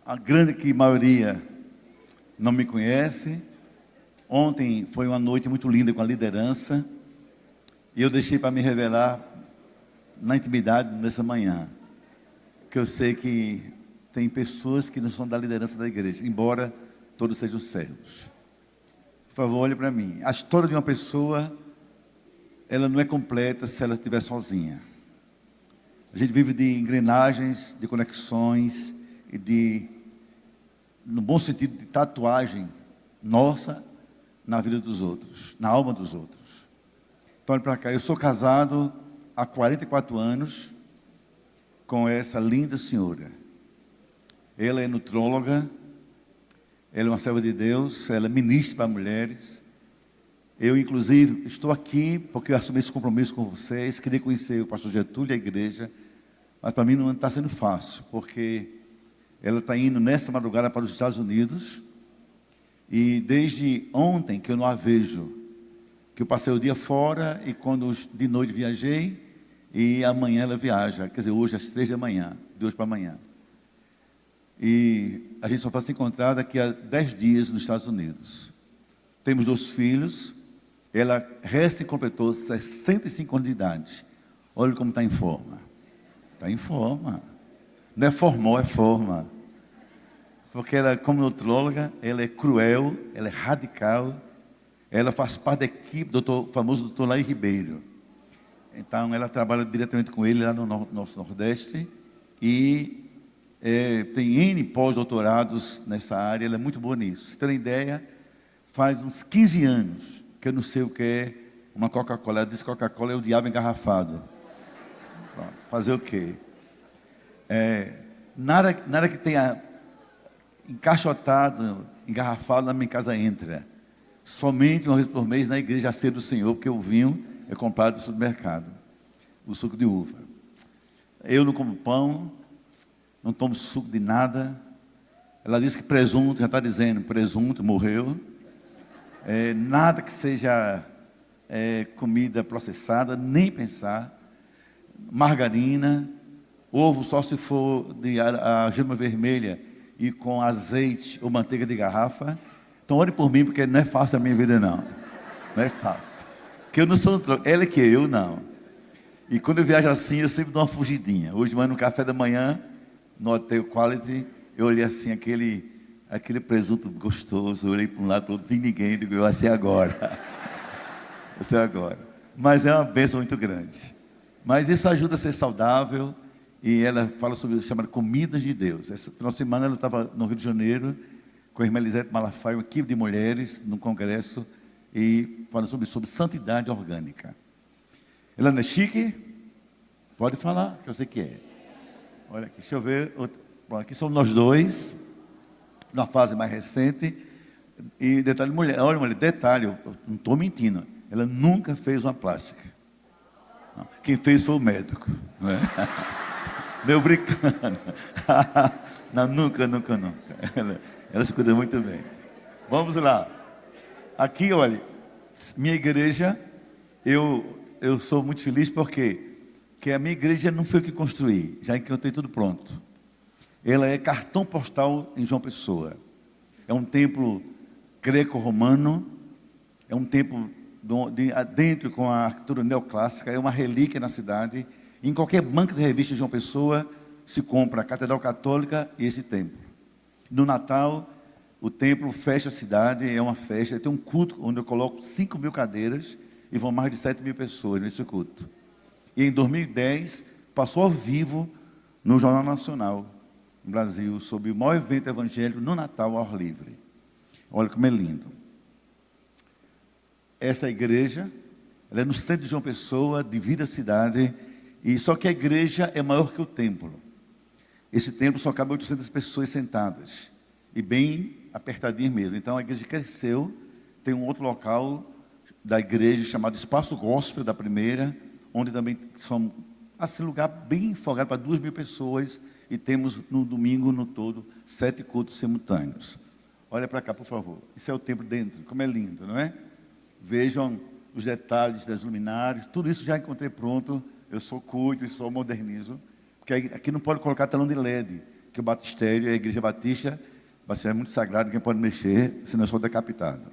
A grande que maioria não me conhece. Ontem foi uma noite muito linda com a liderança. E eu deixei para me revelar na intimidade nessa manhã. Que eu sei que tem pessoas que não são da liderança da igreja, embora todos sejam servos. Por favor, olhe para mim. A história de uma pessoa, ela não é completa se ela estiver sozinha. A gente vive de engrenagens, de conexões e de, no bom sentido, de tatuagem nossa na vida dos outros, na alma dos outros. Então, olha para cá. Eu sou casado há 44 anos com essa linda senhora. Ela é nutróloga, ela é uma serva de Deus, ela é ministra para mulheres. Eu, inclusive, estou aqui porque eu assumi esse compromisso com vocês. Queria conhecer o pastor Getúlio e a igreja, mas para mim não está sendo fácil, porque ela está indo nessa madrugada para os Estados Unidos. E desde ontem que eu não a vejo, que eu passei o dia fora e quando de noite viajei, e amanhã ela viaja, quer dizer, hoje às 3 da manhã, de hoje para amanhã. E a gente só vai se encontrar daqui a 10 dias nos Estados Unidos. Temos 2 filhos, ela recém completou 65 anos de idade. Olha como está em forma. Está em forma. Não é formal, é forma. Porque ela, como nutróloga, ela é cruel, ela é radical. Ela faz parte da equipe do famoso doutor Laí Ribeiro. Então, ela trabalha diretamente com ele lá no nosso Nordeste. E tem N pós-doutorados nessa área. Ela é muito boa nisso. Você tem uma ideia? Faz uns 15 anos que eu não sei o que é uma Coca-Cola. Ela diz que Coca-Cola é o diabo engarrafado. Pronto, fazer o quê? Nada que tenha encaixotado, engarrafado na minha casa entra. Somente uma vez por mês na igreja a ceia do Senhor, porque o vinho é comprado no supermercado, o suco de uva. Eu não como pão, não tomo suco de nada. Ela diz que presunto, já está dizendo, presunto morreu. Nada que seja comida processada, nem pensar. Margarina, ovo só se for de a gema vermelha e com azeite ou manteiga de garrafa. Então ore por mim, porque não é fácil a minha vida não. Não é fácil. Porque eu não sou ela que eu não. E quando eu viajo assim, eu sempre dou uma fugidinha. Hoje, no café da manhã, no Hotel Quality, eu olhei assim, aquele presunto gostoso, eu olhei para um lado, para o outro, não tem ninguém, eu digo, eu vou ser agora. Eu sei agora. Mas é uma bênção muito grande. Mas isso ajuda a ser saudável. E ela fala sobre, chamada Comidas de Deus. Essa final de semana ela estava no Rio de Janeiro, com a irmã Elisete Malafaia, uma equipe de mulheres, num congresso, e falando sobre santidade orgânica. Ela não é chique? Pode falar, que eu sei que é. Olha aqui, deixa eu ver. Bom, aqui somos nós dois, numa fase mais recente. E detalhe, mulher, olha, mulher, detalhe, eu não estou mentindo. Ela nunca fez uma plástica. Não, quem fez foi o médico. Não é? Meu brincando. Não, nunca. Ela se cuida muito bem. Vamos lá. Aqui, olha, minha igreja, eu sou muito feliz porque a minha igreja não foi o que construí, já encontrei tudo pronto. Ela é cartão postal em João Pessoa. É um templo greco-romano, é um templo dentro com a arquitetura neoclássica, é uma relíquia na cidade. Em qualquer banca de revista de João Pessoa se compra a Catedral Católica e esse templo. No Natal, o templo fecha a cidade, é uma festa, tem um culto onde eu coloco 5.000 cadeiras e vão mais de 7.000 pessoas nesse culto. E em 2010, passou ao vivo no Jornal Nacional, no Brasil, sobre o maior evento evangélico no Natal ao ar livre. Olha como é lindo. Essa igreja, ela é no centro de João Pessoa, divide a cidade, e só que a igreja é maior que o templo. Esse templo só cabe 800 pessoas sentadas, e bem apertadinho mesmo. Então a igreja cresceu, tem um outro local da igreja chamado Espaço Gospel da primeira, onde também são assim, lugar bem folgado para 2.000 pessoas, e temos no domingo no todo 7 cultos simultâneos. Olha para cá, por favor. Isso é o templo dentro, como é lindo, não é? Vejam os detalhes das luminárias, tudo isso já encontrei pronto. Eu só cuido e só modernizo, porque aqui não pode colocar telão de LED, que o batistério, a igreja batista é muito sagrado, quem pode mexer, senão eu sou decapitado.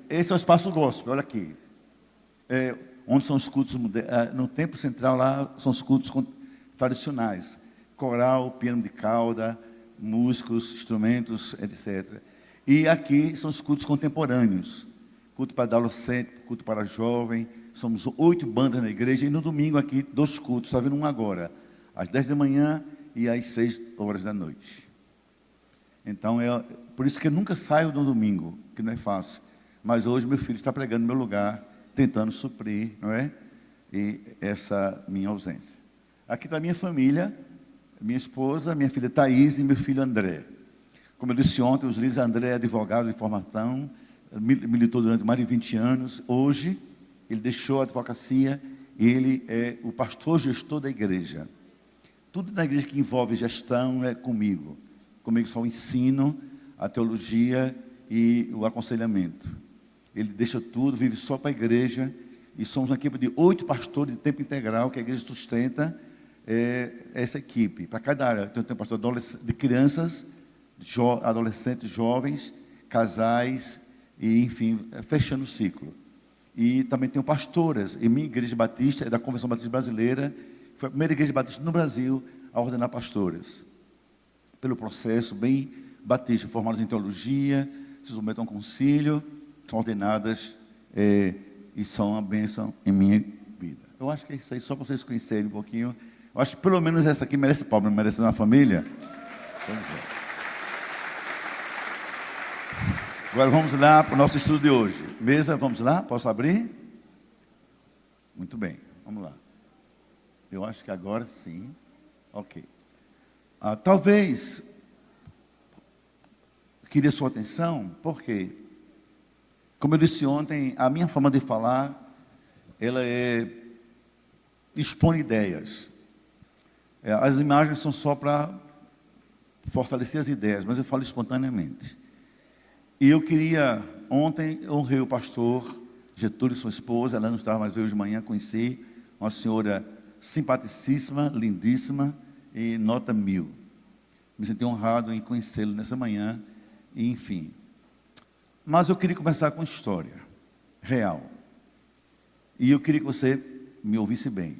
Esse é o espaço gospel, olha aqui. Onde são os cultos, no templo central lá, são os cultos tradicionais. Coral, piano de cauda, músicos, instrumentos, etc. E aqui são os cultos contemporâneos. Culto para adolescente, culto para jovem. Somos 8 bandas na igreja. E no domingo aqui, 2 cultos. Está vendo um agora, às 10 da manhã e às 6 horas da noite. Então, por isso que eu nunca saio no domingo, que não é fácil. Mas hoje meu filho está pregando no meu lugar, tentando suprir, não é? E essa minha ausência. Aqui está a minha família, minha esposa, minha filha Thaís e meu filho André. Como eu disse ontem, o Luiz André é advogado de formação, militou durante mais de 20 anos. Hoje, ele deixou a advocacia e ele é o pastor gestor da igreja. Tudo na igreja que envolve gestão é comigo. Comigo só o ensino, a teologia e o aconselhamento. Ele deixa tudo, vive só para a igreja. E somos uma equipe de 8 pastores de tempo integral que a igreja sustenta essa equipe. Para cada área, tem um pastor de crianças, adolescentes, jovens, casais, e enfim, fechando o ciclo. E também tenho pastoras. E minha igreja batista é da Convenção Batista Brasileira. Foi a primeira igreja batista no Brasil a ordenar pastoras. Pelo processo bem batista, formadas em teologia, se submetem a um concílio, são ordenadas e são uma bênção em minha vida. Eu acho que é isso aí, só para vocês conhecerem um pouquinho. Eu acho que pelo menos essa aqui merece palma, merece uma família. Pois é. Agora vamos lá para o nosso estudo de hoje. Mesa, vamos lá? Posso abrir? Muito bem, vamos lá. Eu acho que agora sim. Ok. Talvez, queria sua atenção, porque, como eu disse ontem, a minha forma de falar, ela expõe ideias. As imagens são só para fortalecer as ideias, mas eu falo espontaneamente. E eu queria, ontem, honrei o pastor Getúlio, sua esposa, ela não estava mais, veio de manhã, conheci uma senhora simpaticíssima, lindíssima, e nota 1000. Me senti honrado em conhecê-lo nessa manhã, e, enfim. Mas eu queria conversar com história real. E eu queria que você me ouvisse bem.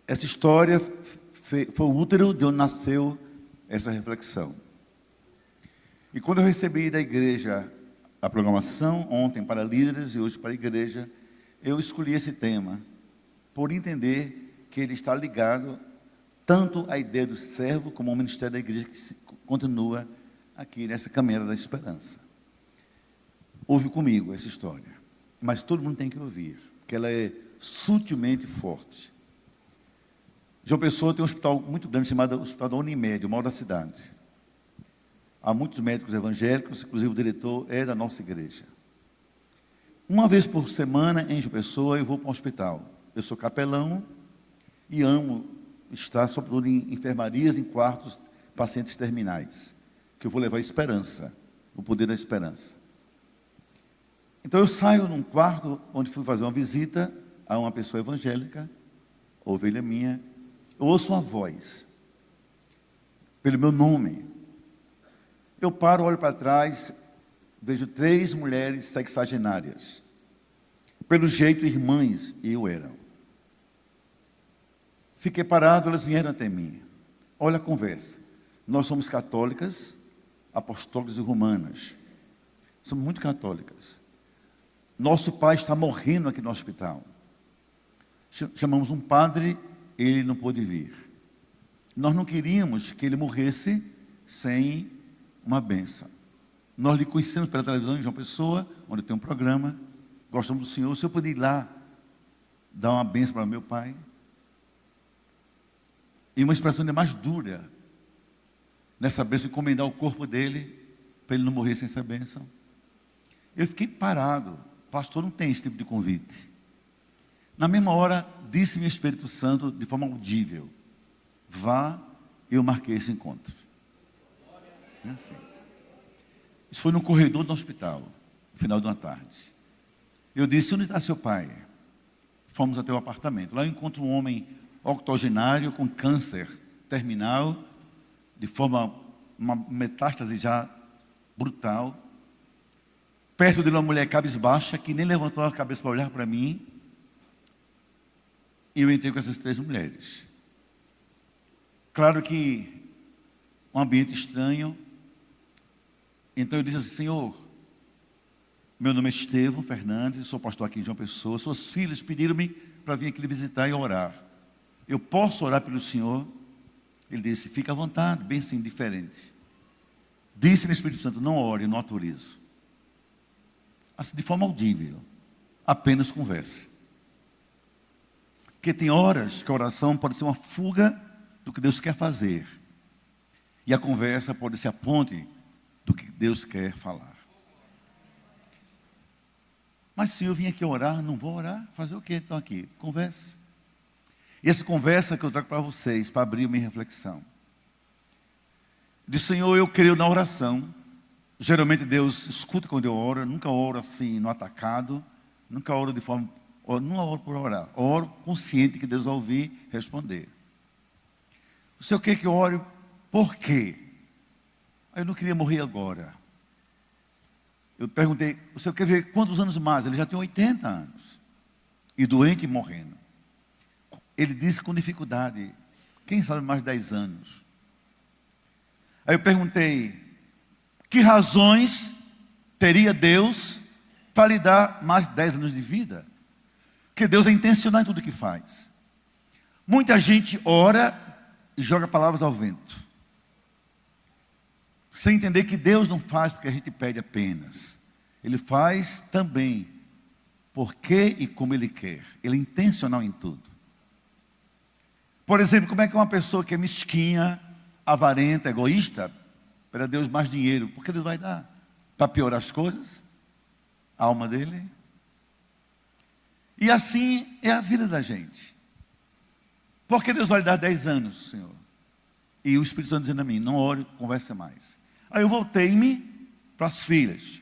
Essa história foi o útero de onde nasceu essa reflexão. E quando eu recebi da igreja a programação, ontem para líderes e hoje para a igreja, eu escolhi esse tema, por entender que ele está ligado tanto à ideia do servo como ao ministério da igreja que continua aqui nessa caminhada da esperança. Ouve comigo essa história, mas todo mundo tem que ouvir, porque ela é sutilmente forte. João Pessoa tem um hospital muito grande chamado Hospital da Unimed, o maior da cidade. Há muitos médicos evangélicos, inclusive o diretor é da nossa igreja. Uma vez por semana, em João Pessoa, eu vou para um hospital. Eu sou capelão e amo estar, sobretudo, em enfermarias, em quartos, pacientes terminais, que eu vou levar esperança, o poder da esperança. Então eu saio num quarto onde fui fazer uma visita a uma pessoa evangélica, ovelha minha, eu ouço uma voz, pelo meu nome. Eu paro, olho para trás, vejo 3 mulheres sexagenárias. Pelo jeito, irmãs, eu era. Fiquei parado, elas vieram até mim. Olha a conversa. Nós somos católicas, apostólicas e romanas. Somos muito católicas. Nosso pai está morrendo aqui no hospital. Chamamos um padre, ele não pôde vir. Nós não queríamos que ele morresse sem uma bênção. Nós lhe conhecemos pela televisão em João Pessoa, onde tem um programa. Gostamos do Senhor. Se eu puder ir lá, dar uma bênção para meu pai. E uma expressão ainda mais dura, nessa bênção, encomendar o corpo dele, para ele não morrer sem essa bênção. Eu fiquei parado. Pastor, não tem esse tipo de convite. Na mesma hora, disse-me o Espírito Santo, de forma audível: vá, eu marquei esse encontro. É assim. Isso foi no corredor do hospital, no final de uma tarde. Eu disse: onde está seu pai? Fomos até o apartamento. Lá eu encontro um homem octogenário com câncer terminal, de forma, uma metástase já brutal, perto de uma mulher cabisbaixa, que nem levantou a cabeça para olhar para mim, e eu entrei com essas 3 mulheres. Claro que um ambiente estranho. Então eu disse assim: Senhor, meu nome é Estevão Fernandes, sou pastor aqui em João Pessoa, suas filhas pediram-me para vir aqui lhe visitar e orar. Eu posso orar pelo Senhor? Ele disse: fica à vontade, bem assim, diferente. Disse-me o Espírito Santo: não ore, não autorizo. Assim, de forma audível, apenas converse. Porque tem horas que a oração pode ser uma fuga do que Deus quer fazer. E a conversa pode ser a ponte do que Deus quer falar. Mas se eu vim aqui orar, não vou orar, fazer o quê? Então aqui, converse. E essa conversa que eu trago para vocês, para abrir minha reflexão. Diz: Senhor, eu creio na oração. Geralmente Deus escuta quando eu oro, nunca oro assim no atacado, nunca oro de forma, não oro por orar, oro consciente que Deus vai ouvir, responder. O Senhor quer que eu ore por quê? Eu não queria morrer agora. Eu perguntei: o Senhor quer ver quantos anos mais? Ele já tem 80 anos. E doente e morrendo. Ele disse com dificuldade: quem sabe mais 10 anos. Aí eu perguntei: que razões teria Deus para lhe dar mais 10 anos de vida? Porque Deus é intencional em tudo que faz. Muita gente ora e joga palavras ao vento, sem entender que Deus não faz porque a gente pede apenas. Ele faz também porque e como Ele quer. Ele é intencional em tudo. Por exemplo, como é que uma pessoa que é mesquinha, avarenta, egoísta, para Deus mais dinheiro, porque Deus vai dar? Para piorar as coisas? A alma dele? E assim é a vida da gente. Por que Deus vai lhe dar 10 anos, Senhor? E o Espírito Santo dizendo a mim: não ore, converse mais. Aí eu voltei-me para as filhas.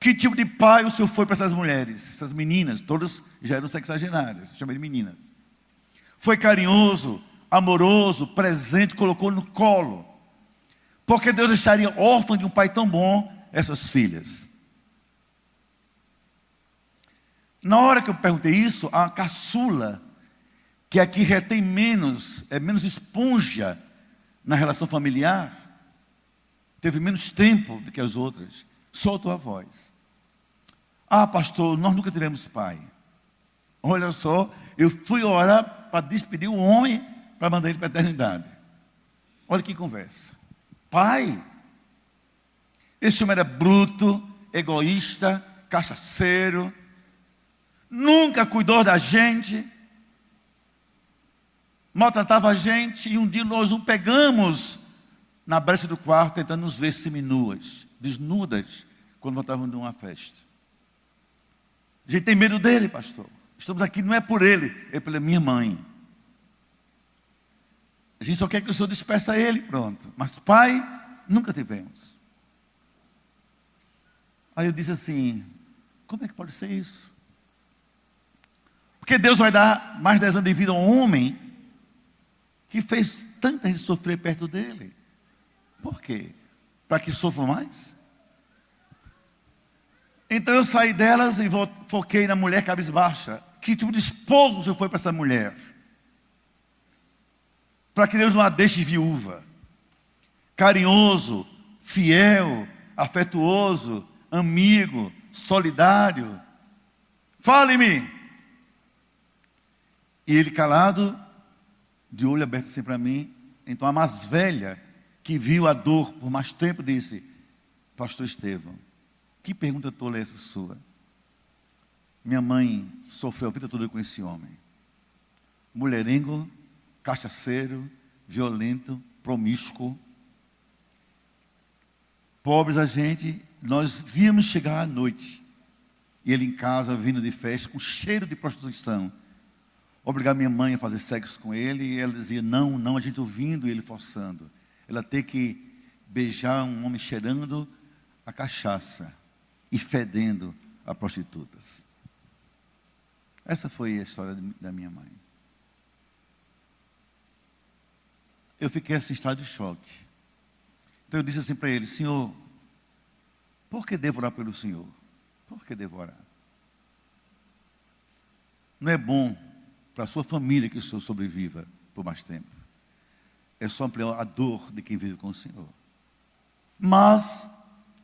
Que tipo de pai o Senhor foi para essas mulheres? Essas meninas, todas já eram sexagenárias, chamei de meninas. Foi carinhoso, amoroso, presente, colocou no colo. Porque Deus deixaria órfã de um pai tão bom essas filhas? Na hora que eu perguntei isso, a caçula, que aqui retém menos, é menos esponja na relação familiar, teve menos tempo do que as outras, soltou a voz: ah, pastor, nós nunca teremos pai. Olha só, eu fui orar para despedir o homem, para mandar ele para a eternidade. Olha que conversa. Pai? Esse homem era bruto, egoísta, cachaceiro, nunca cuidou da gente, maltratava a gente, e um dia nós o pegamos na brecha do quarto, tentando nos ver seminuas, desnudas, quando voltávamos de uma festa. A gente tem medo dele, pastor. Estamos aqui não é por ele, é pela minha mãe. A gente só quer que o Senhor despeça ele, pronto. Mas pai, nunca tivemos. Aí eu disse assim: como é que pode ser isso? Porque Deus vai dar mais 10 anos de vida a um homem que fez tanta gente sofrer perto dele. Por quê? Para que sofram mais? Então eu saí delas e foquei na mulher cabisbaixa. Que tipo de esposo o Senhor foi para essa mulher? Para que Deus não a deixe viúva. Carinhoso, fiel, afetuoso, amigo, solidário. Fale-me. E ele calado, de olho aberto assim para mim. Então a mais velha, que viu a dor por mais tempo, disse: pastor Estevão, que pergunta tola é essa sua? Minha mãe sofreu a vida toda com esse homem. Mulherengo, cachaceiro, violento, promíscuo. Pobres a gente, nós víamos chegar à noite. E ele em casa, vindo de festa, com cheiro de prostituição. Obrigar minha mãe a fazer sexo com ele. E ela dizia: não, não, a gente ouvindo e ele forçando. Ela ter que beijar um homem cheirando a cachaça e fedendo a prostitutas. Essa foi a história da minha mãe. eu fiquei assim, em estado de choque. Então eu disse assim para ele: Senhor, por que devo orar pelo Senhor? Por que devo orar? Não é bom para a sua família que o Senhor sobreviva por mais tempo. É só ampliar a dor de quem vive com o Senhor. Mas,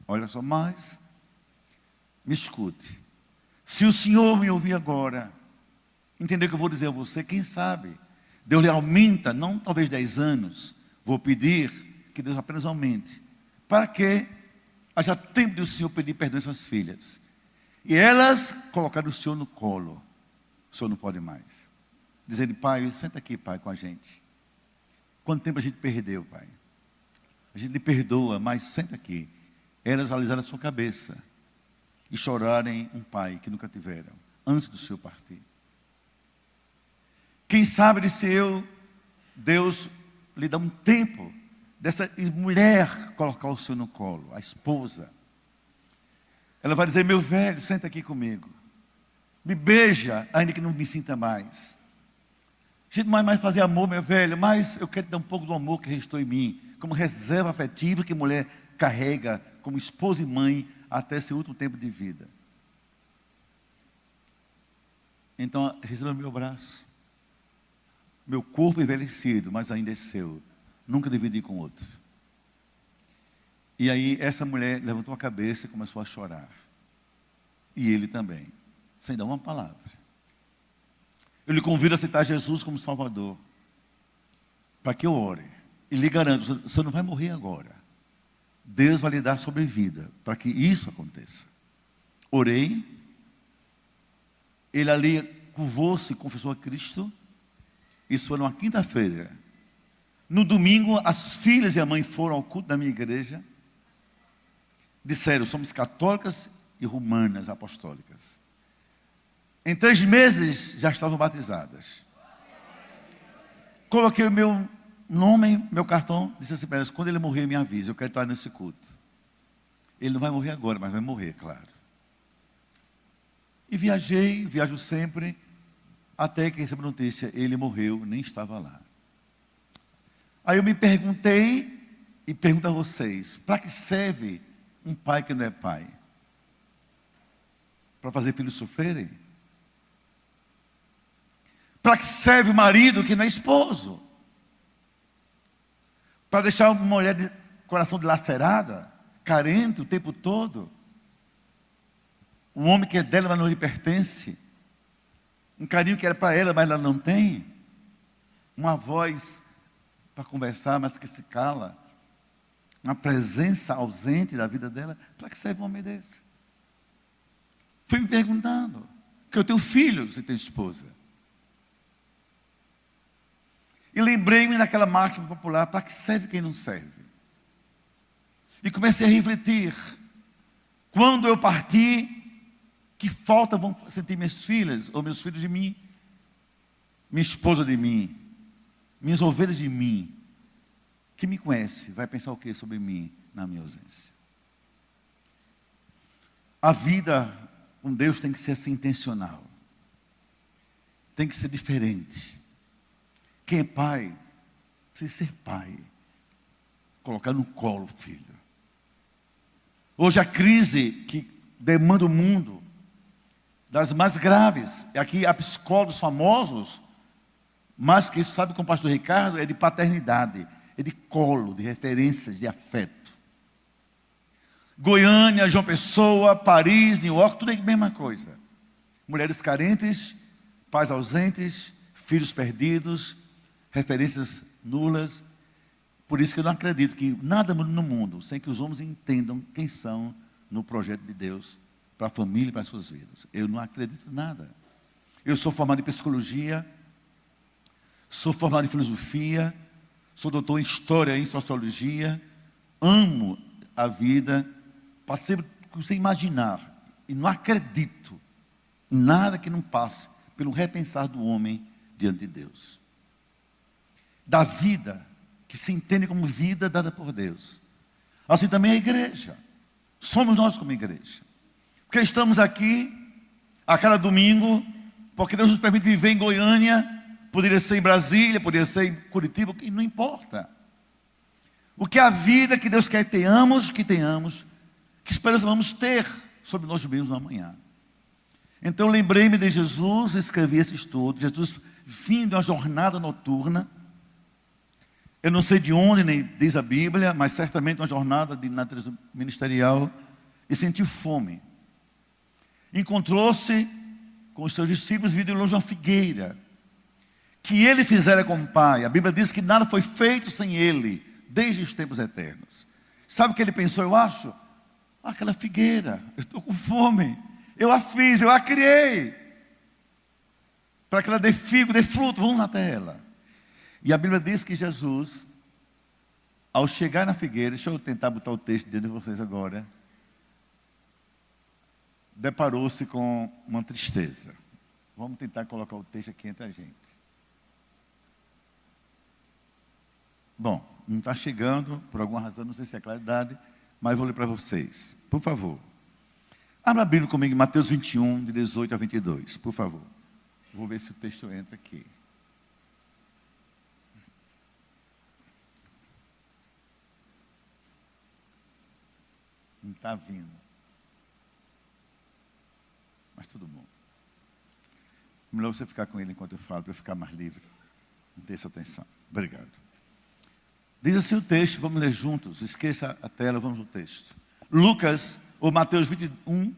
olha só, me escute. Se o Senhor me ouvir agora, entender o que eu vou dizer a você, quem sabe, Deus lhe aumenta, não talvez 10 anos, vou pedir que Deus apenas aumente, para que haja tempo de o Senhor pedir perdão às suas filhas. E elas colocarem o Senhor no colo. O Senhor não pode mais. Dizendo: Pai, senta aqui, Pai, com a gente. Quanto tempo a gente perdeu, Pai? A gente lhe perdoa, mas senta aqui. Elas alisarem a sua cabeça e chorarem um pai que nunca tiveram, antes do Senhor partir. Quem sabe, disse eu, Deus lhe dá um tempo dessa mulher colocar o Senhor no colo, a esposa. Ela vai dizer: meu velho, senta aqui comigo. Me beija, ainda que não me sinta mais. A gente não vai mais fazer amor, meu velho, mas eu quero te dar um pouco do amor que restou em mim, como reserva afetiva que mulher carrega como esposa e mãe até seu último tempo de vida. Então, receba meu braço. Meu corpo envelhecido, mas ainda é seu. Nunca dividi com outro. E aí essa mulher levantou a cabeça e começou a chorar. E ele também, sem dar uma palavra. Eu lhe convido a aceitar Jesus como Salvador, para que eu ore. E lhe garanto, o senhor não vai morrer agora. Deus vai lhe dar sobrevida para que isso aconteça. Orei. Ele ali curvou-se, confessou a Cristo. Isso foi numa quinta-feira. No domingo, as filhas e a mãe foram ao culto da minha igreja. Disseram: somos católicas e romanas apostólicas. Em 3 meses já estavam batizadas. Coloquei o meu nome, meu cartão, disse assim para elas: quando ele morrer, me avise, eu quero estar nesse culto. Ele não vai morrer agora, mas vai morrer, claro. E viajo sempre, até que recebi a notícia: ele morreu, nem estava lá. Aí eu me perguntei, e pergunto a vocês: para que serve um pai que não é pai? Para fazer filhos sofrerem? Para que serve o marido que não é esposo? Para deixar uma mulher de coração dilacerada, carente o tempo todo? Um homem que é dela, mas não lhe pertence? Um carinho que era para ela, mas ela não tem? Uma voz para conversar, mas que se cala? Uma presença ausente da vida dela? Para que serve um homem desse? Fui me perguntando, porque eu tenho filhos e tenho esposa. E lembrei-me daquela máxima popular: para que serve quem não serve? E comecei a refletir: quando eu partir, que falta vão sentir minhas filhas, ou meus filhos de mim, minha esposa de mim, minhas ovelhas de mim? Quem me conhece vai pensar o que sobre mim na minha ausência? A vida com Deus tem que ser assim, intencional. Tem que ser diferente. Quem é pai, precisa ser pai. Colocar no colo o filho. Hoje a crise que demanda o mundo, das mais graves, aqui há psicólogos famosos, mas que isso, sabe, com o pastor Ricardo, é de paternidade, é de colo, de referências, de afeto. Goiânia, João Pessoa, Paris, New York, tudo é a mesma coisa. Mulheres carentes, pais ausentes, filhos perdidos, referências nulas. Por isso que eu não acredito que nada muda no mundo sem que os homens entendam quem são no projeto de Deus para a família e para as suas vidas. Eu não acredito em nada. Eu sou formado em psicologia, sou formado em filosofia, sou doutor em história e em sociologia, amo a vida, passei o que você imaginar, e não acredito em nada que não passe pelo repensar do homem diante de Deus. Da vida que se entende como vida dada por Deus. Assim também a igreja. Somos nós como igreja. Porque estamos aqui a cada domingo, porque Deus nos permite viver em Goiânia, poderia ser em Brasília, poderia ser em Curitiba, que não importa. O que é a vida que Deus quer que tenhamos, que esperança vamos ter sobre nós mesmos no amanhã. Então eu lembrei-me de Jesus, escrevi esse estudo, Jesus vindo de uma jornada noturna, eu não sei de onde, nem diz a Bíblia, mas certamente uma jornada de natureza ministerial, e sentiu fome. Encontrou-se com os seus discípulos, vindo de longe uma figueira, que ele fizera com o Pai. A Bíblia diz que nada foi feito sem ele, desde os tempos eternos. Sabe o que ele pensou, eu acho? Aquela figueira, eu estou com fome, eu a fiz, eu a criei, para que ela dê figo, dê fruto, vamos até ela. E a Bíblia diz que Jesus, ao chegar na figueira, deixa eu tentar botar o texto diante de vocês agora, deparou-se com uma tristeza. Vamos tentar colocar o texto aqui entre a gente. Bom, não está chegando, por alguma razão, não sei se é claridade, mas vou ler para vocês. Por favor. Abra a Bíblia comigo em Mateus 21, de 18 a 22, por favor. Vou ver se o texto entra aqui. Não está vindo. Mas tudo bom. Melhor você ficar com ele enquanto eu falo, para eu ficar mais livre. Não ter essa atenção. Obrigado. Diz assim o texto, vamos ler juntos. Esqueça a tela, vamos ao texto. Lucas, ou Mateus 21,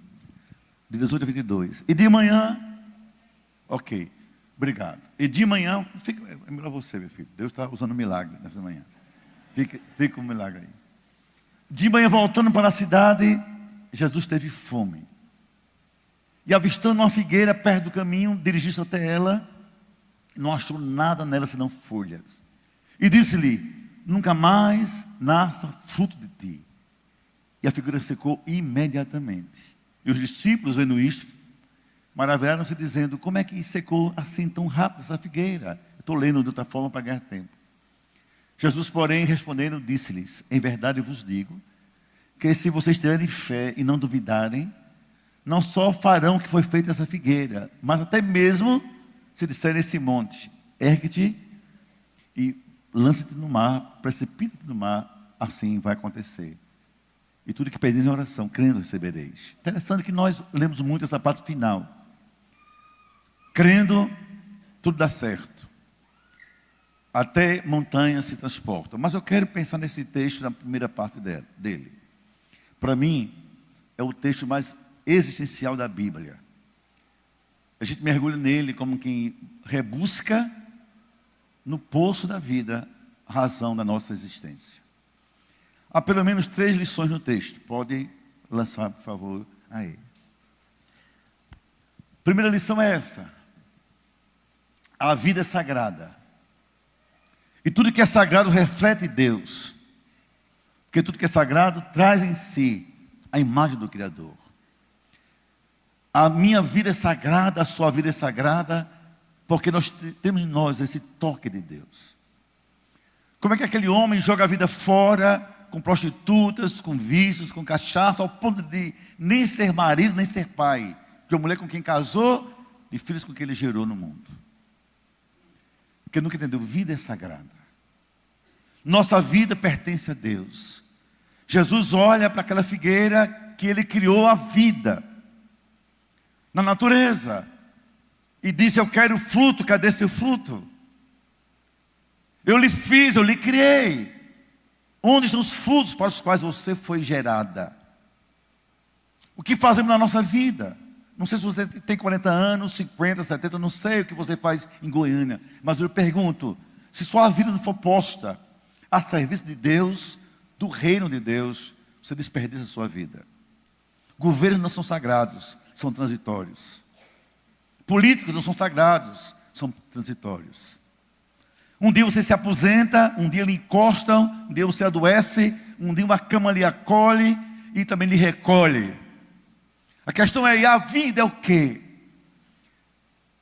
de 18 a 22. E de manhã, ok, obrigado. E de manhã, é melhor você, meu filho. Deus está usando um milagre nessa manhã. Fica com um milagre aí. De manhã, voltando para a cidade, Jesus teve fome. E avistando uma figueira perto do caminho, dirigiu-se até ela, não achou nada nela senão folhas. E disse-lhe, nunca mais nasça fruto de ti. E a figueira secou imediatamente. E os discípulos, vendo isto, maravilharam-se dizendo, como é que secou assim tão rápido essa figueira? Eu estou lendo de outra forma para ganhar tempo. Jesus, porém, respondendo, disse-lhes, em verdade eu vos digo, que se vocês tiverem fé e não duvidarem, não só farão o que foi feito essa figueira, mas até mesmo se disserem esse monte, ergue-te e lança-te no mar, precipita-te no mar, assim vai acontecer. E tudo que pedis em oração, crendo recebereis. Interessante que nós lemos muito essa parte final. Crendo, tudo dá certo. Até montanhas se transportam. Mas eu quero pensar nesse texto na primeira parte dele. Para mim, é o texto mais existencial da Bíblia. A gente mergulha nele como quem rebusca no poço da vida a razão da nossa existência. Há pelo menos 3 lições no texto. Pode lançar, por favor, aí. Primeira lição é essa. A vida é sagrada. E tudo que é sagrado reflete Deus. Porque tudo que é sagrado traz em si a imagem do Criador. A minha vida é sagrada, a sua vida é sagrada, porque nós temos em nós esse toque de Deus. Como é que aquele homem joga a vida fora, com prostitutas, com vícios, com cachaça, ao ponto de nem ser marido, nem ser pai de uma mulher com quem casou, de filhos com quem ele gerou no mundo? Porque nunca entendeu, vida é sagrada. Nossa vida pertence a Deus. Jesus olha para aquela figueira que ele criou a vida na natureza e disse, eu quero fruto, cadê seu fruto? Eu lhe fiz, eu lhe criei. Onde estão os frutos para os quais você foi gerada? O que fazemos na nossa vida? Não sei se você tem 40 anos, 50, 70, não sei o que você faz em Goiânia. Mas eu pergunto, se sua vida não for posta a serviço de Deus, do reino de Deus, você desperdiça a sua vida. Governos não são sagrados, são transitórios. Políticos não são sagrados, são transitórios. Um dia você se aposenta, um dia lhe encostam, um dia você adoece, um dia uma cama lhe acolhe e também lhe recolhe. A questão é, e a vida é o quê?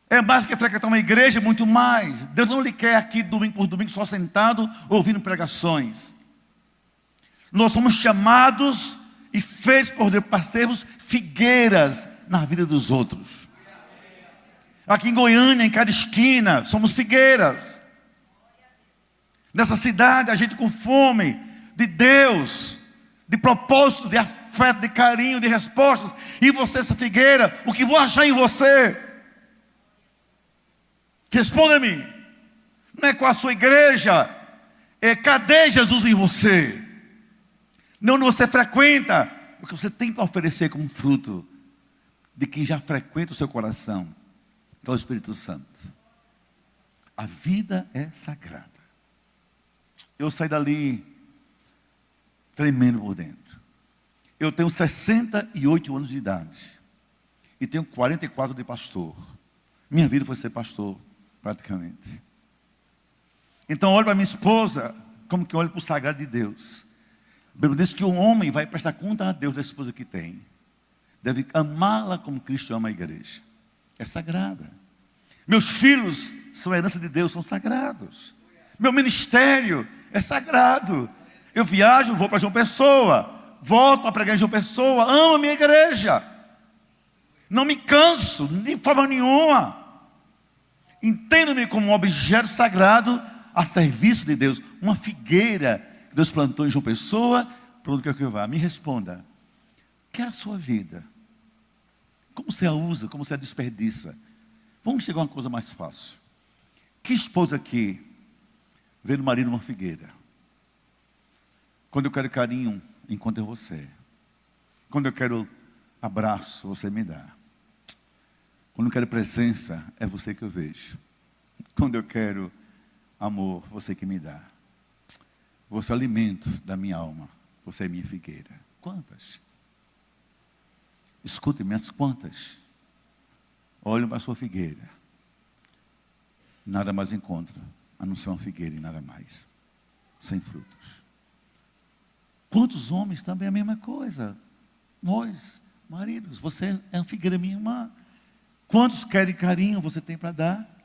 É mais do que frequentar uma igreja, muito mais. Deus não lhe quer aqui domingo por domingo só sentado ouvindo pregações. Nós somos chamados e feitos por Deus para sermos figueiras na vida dos outros. Aqui em Goiânia, em cada esquina, somos figueiras. Nessa cidade, a gente com fome de Deus, de propósito, de afeto, de carinho, de respostas. E você, essa figueira, o que vou achar em você? Responda-me. Não é com a sua igreja, é cadê Jesus em você? Não onde você frequenta, o que você tem para oferecer como fruto de quem já frequenta o seu coração, que é o Espírito Santo. A vida é sagrada. Eu saí dali tremendo por dentro. Eu tenho 68 anos de idade e tenho 44 de pastor. Minha vida foi ser pastor, praticamente. Então olho para minha esposa como que olho para o sagrado de Deus. A Bíblia diz que um homem vai prestar conta a Deus da esposa que tem. Deve amá-la como Cristo ama a igreja. É sagrada. Meus filhos são herança de Deus, são sagrados. Meu ministério é sagrado. Eu viajo, vou para João Pessoa, volto para pregar em João Pessoa, amo a minha igreja. Não me canso, de forma nenhuma. Entendo-me como um objeto sagrado a serviço de Deus. Uma figueira que Deus plantou em João Pessoa, para onde quer que eu vá? Me responda. O que é a sua vida? Como você a usa? Como você a desperdiça? Vamos chegar a uma coisa mais fácil. Que esposa aqui vê no marido uma figueira? Quando eu quero carinho, encontro você. Quando eu quero abraço, você me dá. Quando eu quero presença, é você que eu vejo. Quando eu quero amor, você que me dá. Você é o alimento da minha alma. Você é minha figueira. Quantas? Escute-me, as quantas? Olhem para a sua figueira. Nada mais encontro, a não ser uma figueira e nada mais. Sem frutos. Quantos homens também é a mesma coisa? Nós, maridos, você é uma figueira minha irmã. Quantos querem carinho você tem para dar?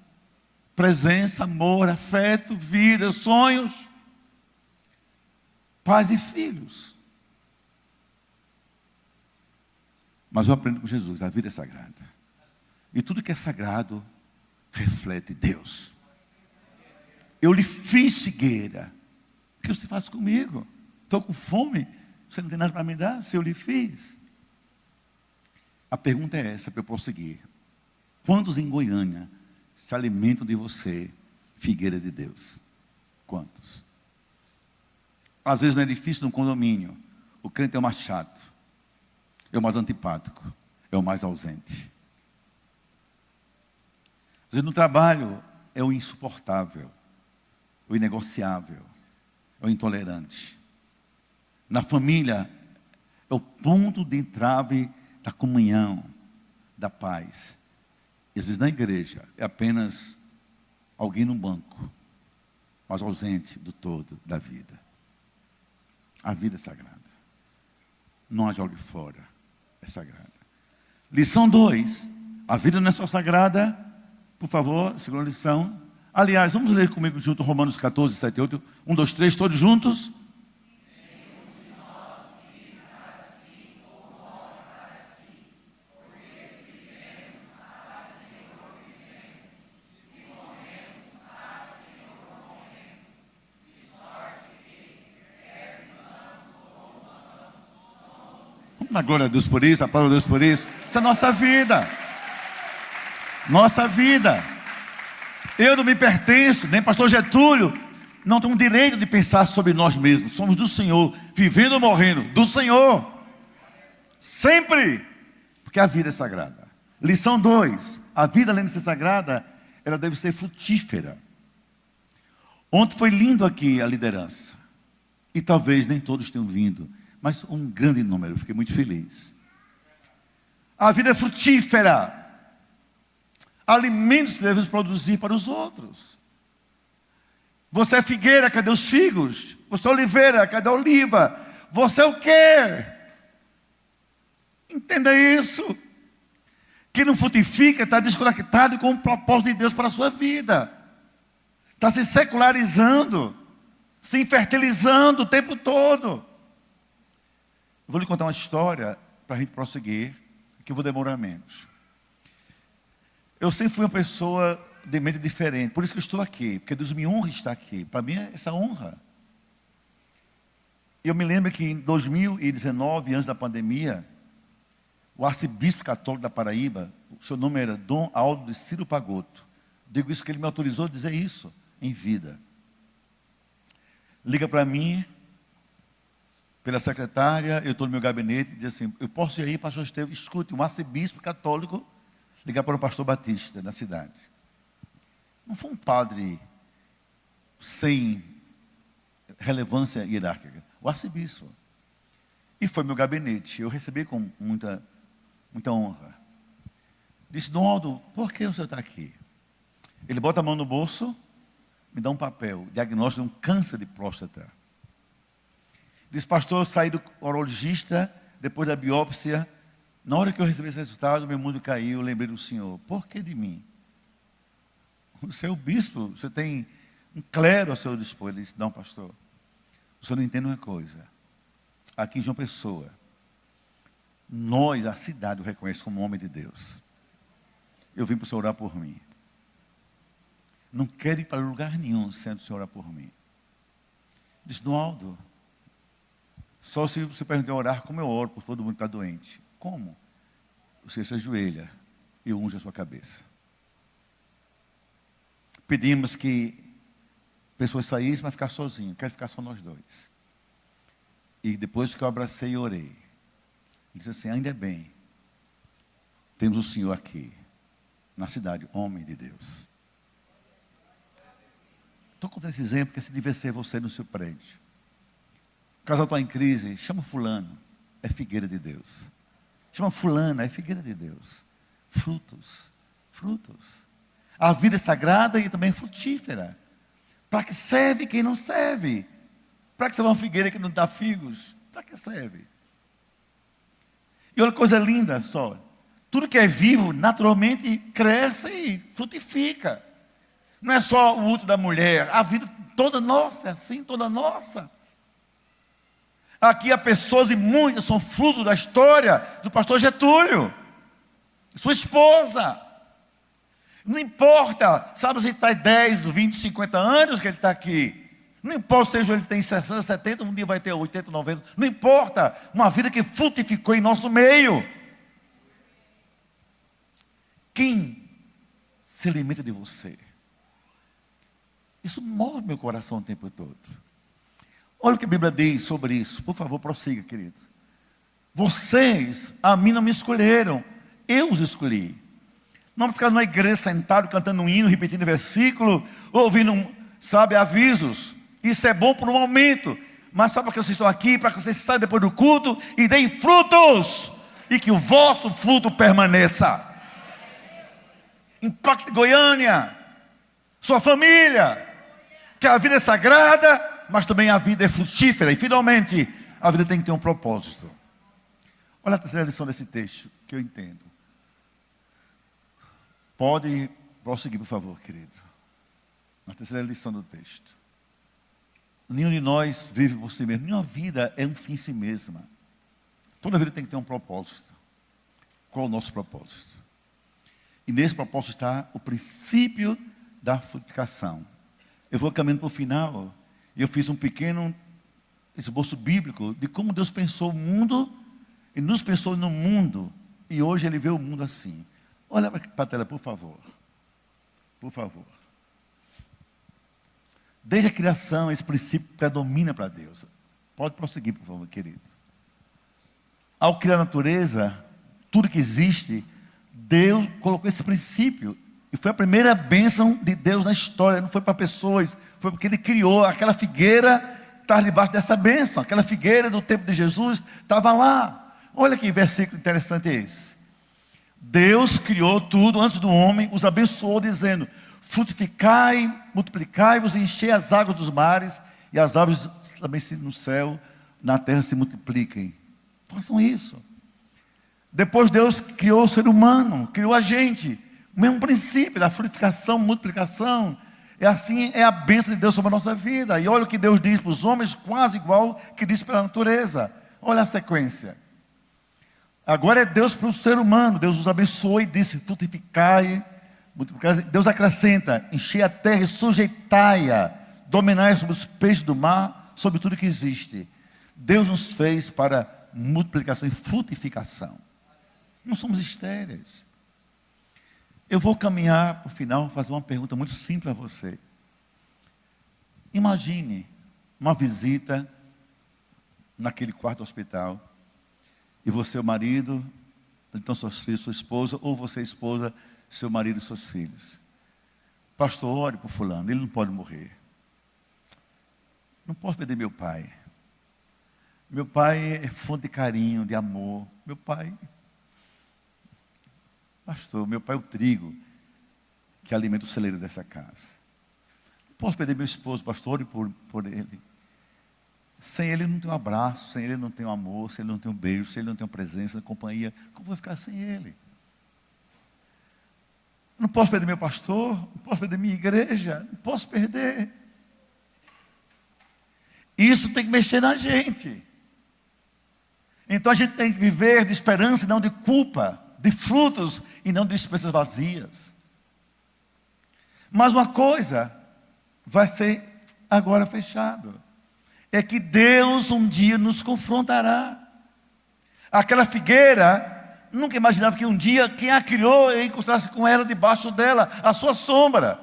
Presença, amor, afeto, vida, sonhos. Pais e filhos. Mas eu aprendo com Jesus, a vida é sagrada. E tudo que é sagrado reflete Deus. Eu lhe fiz figueira. O que você faz comigo? Estou com fome. Você não tem nada para me dar? Se eu lhe fiz. A pergunta é essa para eu prosseguir. Quantos em Goiânia se alimentam de você, figueira de Deus? Quantos? Às vezes não é difícil no condomínio. O crente é o mais chato. É o mais antipático. É o mais ausente. Às vezes no trabalho é o insuportável. O inegociável. É o intolerante. Na família é o ponto de entrave da comunhão, da paz. E às vezes na igreja é apenas alguém no banco, mas ausente do todo da vida. A vida é sagrada. Não a jogue fora. É sagrada. Lição 2. A vida não é só sagrada. Por favor, segunda lição. Aliás, vamos ler comigo junto Romanos 14, 7 e 8. 1, 2, 3, todos juntos. Na glória a Deus por isso, aplauda a Deus por isso. Isso é a nossa vida. Nossa vida. Eu não me pertenço, nem pastor Getúlio, não tenho direito de pensar sobre nós mesmos. Somos do Senhor, vivendo ou morrendo, do Senhor. Sempre. Porque a vida é sagrada. Lição 2. A vida, além de ser sagrada, ela deve ser frutífera. Ontem foi lindo aqui a liderança. E talvez nem todos tenham vindo, mas um grande número, fiquei muito feliz. A vida é frutífera. Alimentos que devemos produzir para os outros. Você é figueira, cadê os figos? Você é oliveira, cadê a oliva? Você é o quê? Entenda isso. Quem não frutifica está desconectado com o propósito de Deus para a sua vida. Está se secularizando, se infertilizando o tempo todo. Vou lhe contar uma história para a gente prosseguir, que eu vou demorar menos. Eu sempre fui uma pessoa de mente diferente. Por isso que eu estou aqui. Porque Deus me honra estar aqui. Para mim é essa honra. Eu me lembro que em 2019, antes da pandemia, o arcebispo católico da Paraíba, o seu nome era Dom Aldo de Ciro Pagotto. Digo isso que ele me autorizou a dizer isso em vida. Liga para mim, pela secretária, eu estou no meu gabinete, e diz assim: eu posso ir aí, pastor Estevam? Escute, um arcebispo católico ligar para o pastor Batista, na cidade. Não foi um padre sem relevância hierárquica, o arcebispo. E foi meu gabinete, eu recebi com muita honra. Disse: Dom Aldo, por que o senhor está aqui? Ele bota a mão no bolso, me dá um papel, diagnóstico de um câncer de próstata. Diz: pastor, eu saí do urologista, depois da biópsia. Na hora que eu recebi esse resultado, meu mundo caiu, eu lembrei do senhor. Por que de mim? Você é o bispo, você tem um clero ao seu dispor. Ele disse: não, pastor, o senhor não entende uma coisa. Aqui em João Pessoa, nós, a cidade, o reconhece como homem de Deus. Eu vim para o senhor orar por mim. Não quero ir para lugar nenhum sem o senhor orar por mim. Disse: Dom Aldo, só se você perguntar orar, como eu oro por todo mundo que está doente. Como? Você se ajoelha e unge a sua cabeça. Pedimos que pessoas saíssem, mas ficar sozinho. Quero ficar só nós dois. E depois que eu abracei e orei, disse assim: ainda bem, temos o Senhor aqui, na cidade, homem de Deus. Estou contando esse exemplo, porque se devia ser você no seu prédio. O casal está em crise, chama fulano, é figueira de Deus. Chama fulana, é figueira de Deus. Frutos, frutos. A vida é sagrada e também frutífera. Para que serve quem não serve? Para que serve uma figueira que não dá figos? Para que serve? E olha que coisa linda só. Tudo que é vivo, naturalmente, cresce e frutifica. Não é só o útero da mulher. A vida toda nossa, é assim, toda nossa. Aqui há pessoas, e muitas são fruto da história do pastor Getúlio, sua esposa. Não importa, sabe se está 10, 20, 50 anos que ele está aqui. Não importa, seja ele tem 60, 70, um dia vai ter 80, 90. Não importa, uma vida que frutificou em nosso meio. Quem se alimenta de você? Isso move meu coração o tempo todo. Olha o que a Bíblia diz sobre isso. Por favor, prossiga, querido. Vocês, a mim não me escolheram. Eu os escolhi. Não ficar numa igreja sentado, cantando um hino, repetindo versículo, ouvindo, sabe, avisos. Isso é bom por um momento. Mas sabe para que vocês estão aqui? Para que vocês saiam depois do culto e deem frutos. E que o vosso fruto permaneça. Impacte Goiânia. Sua família. Que a vida é sagrada, mas também a vida é frutífera. E finalmente, a vida tem que ter um propósito. Olha a terceira lição desse texto, que eu entendo. Pode prosseguir, por favor, querido. Na terceira lição do texto. Nenhum de nós vive por si mesmo. Nenhuma vida é um fim em si mesma. Toda vida tem que ter um propósito. Qual é o nosso propósito? E nesse propósito está o princípio da frutificação. Eu vou caminhando para o final. E eu fiz um pequeno esboço bíblico de como Deus pensou o mundo e nos pensou no mundo. E hoje Ele vê o mundo assim. Olha para a tela, por favor. Por favor. Desde a criação, esse princípio predomina para Deus. Pode prosseguir, por favor, querido. Ao criar a natureza, tudo que existe, Deus colocou esse princípio. E foi a primeira bênção de Deus na história. Não foi para pessoas, foi porque Ele criou. Aquela figueira estava debaixo dessa bênção. Aquela figueira do tempo de Jesus estava lá. Olha que versículo interessante é esse. Deus criou tudo antes do homem, os abençoou dizendo: frutificai, multiplicai-vos e enchei as águas dos mares, e as aves também no céu, na terra se multipliquem. Façam isso. Depois Deus criou o ser humano, criou a gente. O mesmo princípio da frutificação, multiplicação. É assim, é a bênção de Deus sobre a nossa vida. E olha o que Deus diz para os homens, quase igual que diz para a natureza. Olha a sequência. Agora é Deus para o ser humano. Deus os abençoa e disse: frutificai, Deus acrescenta: enchei a terra e sujeitai-a, dominai sobre os peixes do mar, sobre tudo que existe. Deus nos fez para multiplicação e frutificação. Não somos estéreis. Eu vou caminhar para o final, fazer uma pergunta muito simples a você. Imagine uma visita naquele quarto do hospital, e você, o marido, então seus filhos, sua esposa, ou você, esposa, seu marido e seus filhos. Pastor, ore por fulano, ele não pode morrer. Não posso perder meu pai. Meu pai é fonte de carinho, de amor. Meu pai, pastor, meu pai é o trigo que alimenta o celeiro dessa casa. Não posso perder meu esposo, pastor, ore por ele. Sem ele não tem um abraço, sem ele não tem um amor, sem ele não tem um beijo, sem ele não tem uma presença, uma companhia. Como vou ficar sem ele? Não posso perder meu pastor, não posso perder minha igreja, não posso perder. Isso tem que mexer na gente. Então a gente tem que viver de esperança e não de culpa, de frutos e não de esperanças vazias. Mas uma coisa vai ser agora fechado. É que Deus um dia nos confrontará. Aquela figueira, nunca imaginava que um dia quem a criou encontrasse com ela debaixo dela, a sua sombra.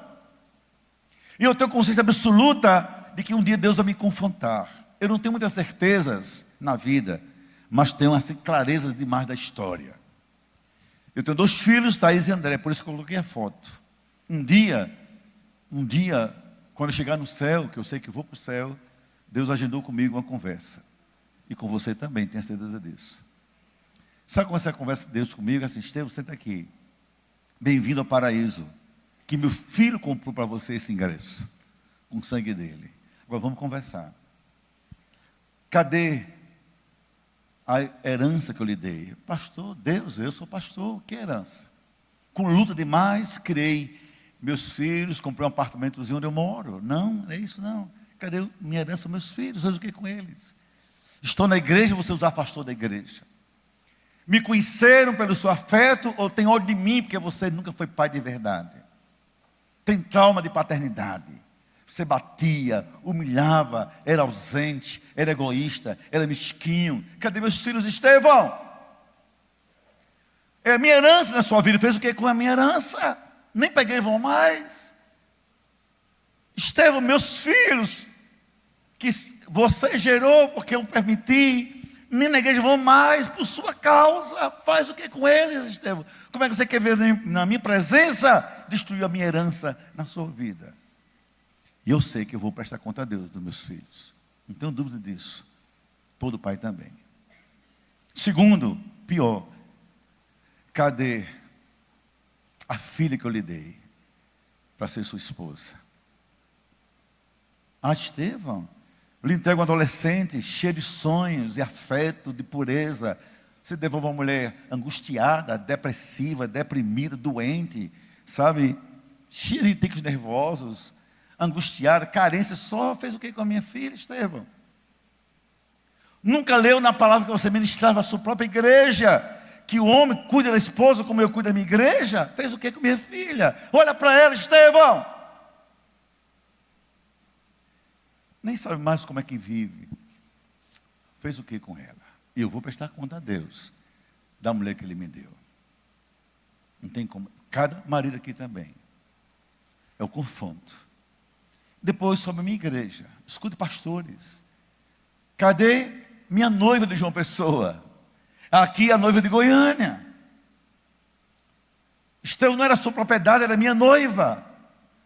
E eu tenho consciência absoluta de que um dia Deus vai me confrontar. Eu não tenho muitas certezas na vida, mas tenho assim clarezas demais da história. Eu tenho 2 filhos, Thaís e André, por isso que eu coloquei a foto. Um dia, quando eu chegar no céu, que eu sei que vou para o céu, Deus agendou comigo uma conversa. E com você também, tenha certeza disso. Sabe como é essa conversa de Deus comigo? Assim, Estevão, senta aqui. Bem-vindo ao paraíso. Que meu filho comprou para você esse ingresso. Com o sangue dele. Agora vamos conversar. Cadê a herança que eu lhe dei? Pastor, Deus, eu sou pastor. Que herança? Com luta demais, criei meus filhos, comprei um apartamentozinho onde eu moro. Não é isso não. Cadê minha herança, meus filhos? Faz o que com eles? Estou na igreja, você os afastou da igreja. Me conheceram pelo seu afeto ou tem ódio de mim porque você nunca foi pai de verdade? Tem trauma de paternidade. Você batia, humilhava, era ausente, era egoísta, era mesquinho. Cadê meus filhos, Estevão? É a minha herança na sua vida. Fez o que com a minha herança? Nem peguei vão mais. Estevão, meus filhos, que você gerou porque eu permiti, nem na igreja vão mais por sua causa. Faz o que com eles, Estevão? Como é que você quer ver na minha presença destruir a minha herança na sua vida? E eu sei que eu vou prestar conta a Deus dos meus filhos. Não tenho dúvida disso. Todo pai também. Segundo, pior, cadê a filha que eu lhe dei para ser sua esposa? Ah, Estevão, eu lhe entrego um adolescente cheio de sonhos, de afeto, de pureza. Você devolve uma mulher angustiada, depressiva, deprimida, doente, sabe? Cheia de ticos nervosos, angustiada, carência. Só fez o que com a minha filha, Estevão? Nunca leu na palavra que você ministrava a sua própria igreja, que o homem cuida da esposa como eu cuido da minha igreja? Fez o que com minha filha? Olha para ela, Estevão. Nem sabe mais como é que vive. Fez o que com ela? E eu vou prestar conta a Deus da mulher que Ele me deu. Não tem como. Cada marido aqui também. É o confronto. Depois sobre a minha igreja. Escute, pastores. Cadê minha noiva de João Pessoa? Aqui a noiva de Goiânia. Estevão não era sua propriedade, era minha noiva.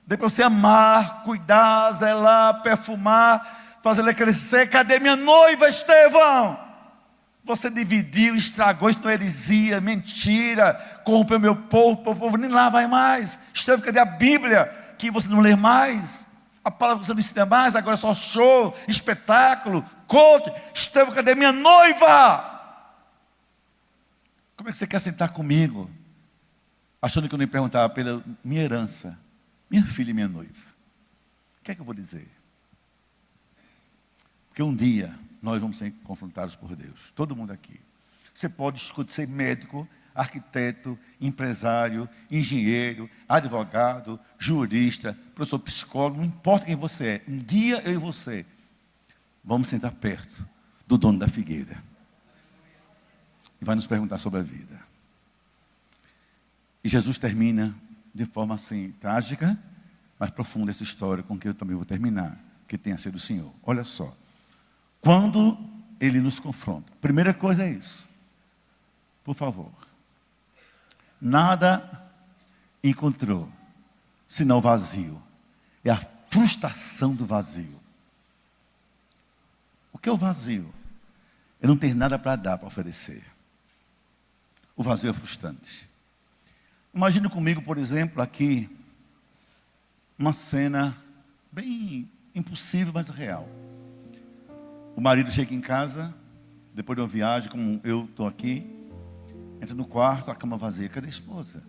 Depois você amar, cuidar, zelar, perfumar, fazer ela crescer. Cadê minha noiva, Estevão? Você dividiu, estragou, isso não é heresia, mentira, corrompeu meu povo nem lá vai mais. Estevão, cadê a Bíblia que você não lê mais? A palavra que você não ensina mais, agora é só show, espetáculo, coach. Estevão, cadê minha noiva? Como é que você quer sentar comigo, achando que eu nem perguntava pela minha herança? Minha filha e minha noiva. O que é que eu vou dizer? Porque um dia nós vamos ser confrontados por Deus. Todo mundo aqui. Você pode ser médico, arquiteto, empresário, engenheiro, advogado, jurista, professor psicólogo, não importa quem você é. Um dia eu e você vamos sentar perto do dono da figueira. E vai nos perguntar sobre a vida. E Jesus termina de forma assim, trágica, mas profunda essa história com que eu também vou terminar. Que tenha sido o Senhor. Olha só. Quando Ele nos confronta. Primeira coisa é isso. Por favor. Nada encontrou, senão vazio. É a frustração do vazio. O que é o vazio? Eu não tenho nada para dar, para oferecer. O vazio é frustrante. Imagine comigo, por exemplo, aqui, uma cena bem impossível, mas real. O marido chega em casa, depois de uma viagem, como eu estou aqui, entra no quarto, a cama vazia. Cadê a esposa?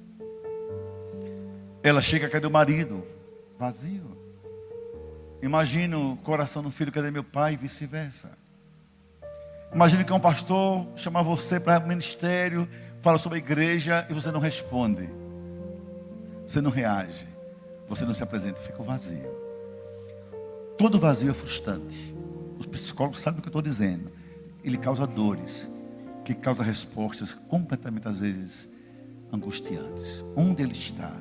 Ela chega, cadê o marido? Vazio. Imagina o coração do filho, cadê meu pai? E vice-versa. Imagina que um pastor chama você para o ministério, fala sobre a igreja e você não responde. Você não reage. Você não se apresenta, fica vazio. Todo vazio é frustrante. Os psicólogos sabem o que eu estou dizendo. Ele causa dores, que causa respostas completamente, às vezes, angustiantes. Onde ele está?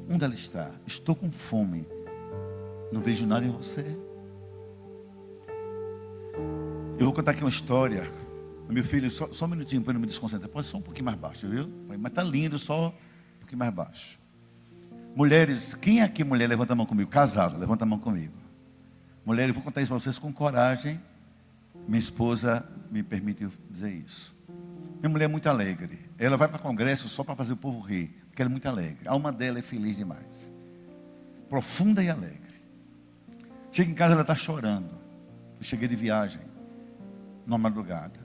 Onde ela está? Estou com fome. Não vejo nada em você. Eu vou contar aqui uma história. Meu filho, só um minutinho para eu não me desconcentrar. Pode só um pouquinho mais baixo, viu? Mas está lindo, só um pouquinho mais baixo. Mulheres, quem aqui mulher levanta a mão comigo? Casada, levanta a mão comigo. Mulheres, eu vou contar isso para vocês com coragem. Minha esposa me permitiu dizer isso. Minha mulher é muito alegre. Ela vai para congresso só para fazer o povo rir, porque ela é muito alegre. A alma dela é feliz demais. Profunda e alegre. Chega em casa, ela está chorando. Eu cheguei de viagem, numa madrugada.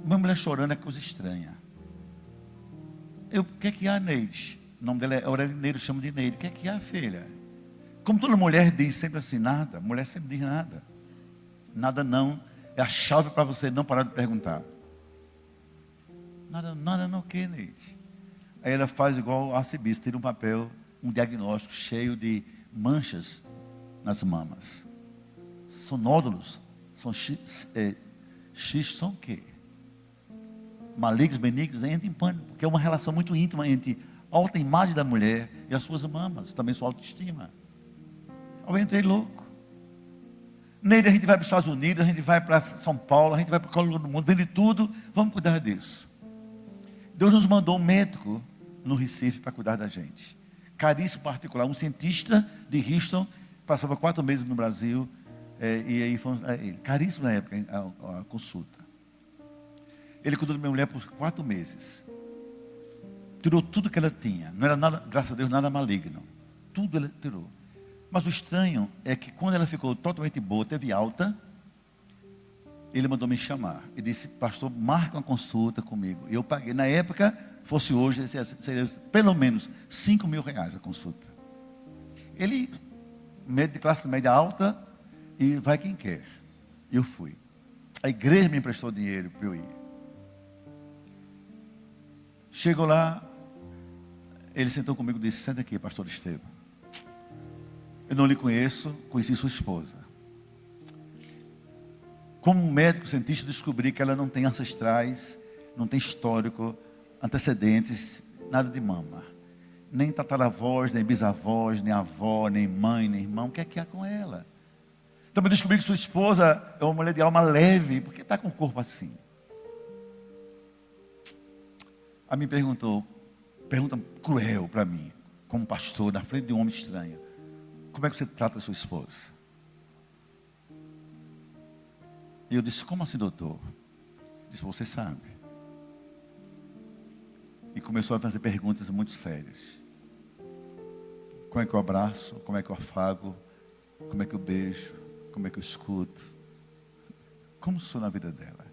Minha mulher chorando é coisa estranha. O que é que há, Neide? O nome dela é Aurelineiro, chamo de Neide. O que é que há, filha? Como toda mulher diz sempre assim, nada. Mulher sempre diz nada. Nada não. É a chave para você não parar de perguntar. Nada não, o que, Neide? Aí ela faz igual o arcebispo, tira um papel, um diagnóstico cheio de manchas nas mamas. São nódulos? São xistos, são o quê? Malignos, benignos, entra em pânico, porque é uma relação muito íntima entre a autoimagem da mulher e as suas mamas, também sua autoestima. Eu entrei louco. Nele a gente vai para os Estados Unidos, a gente vai para São Paulo, a gente vai para qualquer lugar do mundo, vende tudo, vamos cuidar disso. Deus nos mandou um médico no Recife para cuidar da gente. Caríssimo particular, um cientista de Houston, passava 4 meses no Brasil, e aí fomos a ele. Caríssimo na época a consulta. Ele cuidou da minha mulher por 4 meses. Tirou tudo que ela tinha. Não era nada, graças a Deus, nada maligno. Tudo ele tirou. Mas o estranho é que quando ela ficou totalmente boa, teve alta, ele mandou me chamar. E disse, pastor, marca uma consulta comigo. E eu paguei. Na época, fosse hoje, seria pelo menos R$5.000 a consulta. Ele, médio de classe média alta, e vai quem quer. Eu fui. A igreja me emprestou dinheiro para eu ir. Chegou lá, ele sentou comigo e disse, senta aqui, pastor Estevam. Eu não lhe conheço, conheci sua esposa. Como um médico cientista, descobri que ela não tem ancestrais, não tem histórico, antecedentes, nada de mama. Nem tataravós, nem bisavós, nem avó, nem mãe, nem irmão. O que é que há com ela? Também descobri que sua esposa é uma mulher de alma leve. Por que está com o corpo assim? Aí me perguntou, pergunta cruel para mim, como pastor, na frente de um homem estranho. Como é que você trata a sua esposa? E eu disse, como assim, doutor? Disse, você sabe. E começou a fazer perguntas muito sérias. Como é que eu abraço? Como é que eu afago? Como é que eu beijo? Como é que eu escuto? Como sou na vida dela?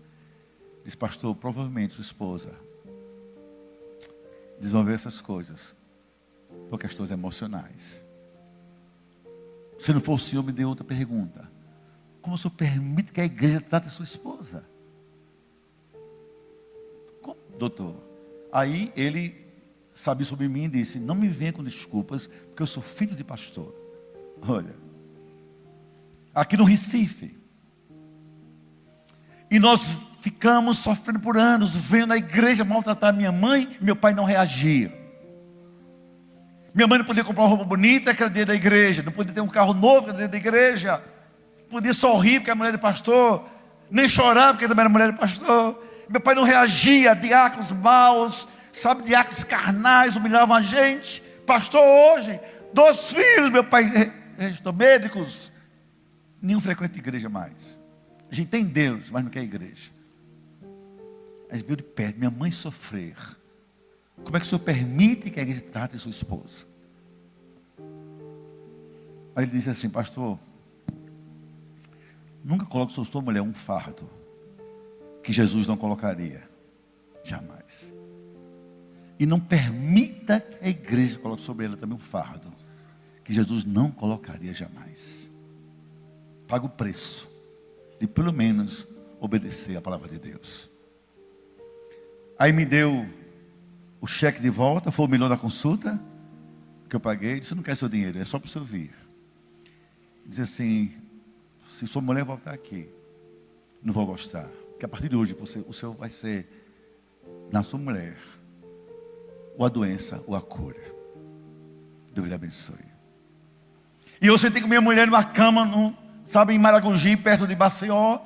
Disse, pastor, provavelmente sua esposa desenvolver essas coisas por questões emocionais. Se não for o senhor, me dê outra pergunta. Como o senhor permite que a igreja trate a sua esposa? Como, doutor? Aí ele sabia sobre mim e disse: não me venha com desculpas, porque eu sou filho de pastor. Olha, aqui no Recife. E nós ficamos sofrendo por anos, vendo a igreja maltratar minha mãe, meu pai não reagia. Minha mãe não podia comprar uma roupa bonita, que era dentro da igreja, não podia ter um carro novo, que era dentro da igreja, não podia sorrir porque era mulher de pastor, nem chorar porque também era mulher de pastor. Meu pai não reagia, diáconos maus, sabe, diáconos carnais, humilhavam a gente. Pastor hoje, 2 filhos, meu pai restou médicos, nenhum frequenta igreja mais. A gente tem Deus, mas não quer igreja. A gente viu de perto, minha mãe sofrer. Como é que o senhor permite que a igreja trate sua esposa? Aí ele disse assim: pastor, nunca coloque sobre sua mulher um fardo que Jesus não colocaria, jamais. E não permita que a igreja coloque sobre ela também um fardo que Jesus não colocaria jamais. Paga o preço de pelo menos obedecer a palavra de Deus. Aí me deu o cheque de volta, foi o milhão da consulta que eu paguei. Disse: não quer seu dinheiro, é só para o senhor vir. Disse assim: se sua mulher voltar aqui, não vou gostar, porque a partir de hoje o senhor vai ser na sua mulher ou a doença ou a cura. Deus lhe abençoe. E eu sentei com minha mulher numa cama, sabe, em Maragogi, perto de Maceió.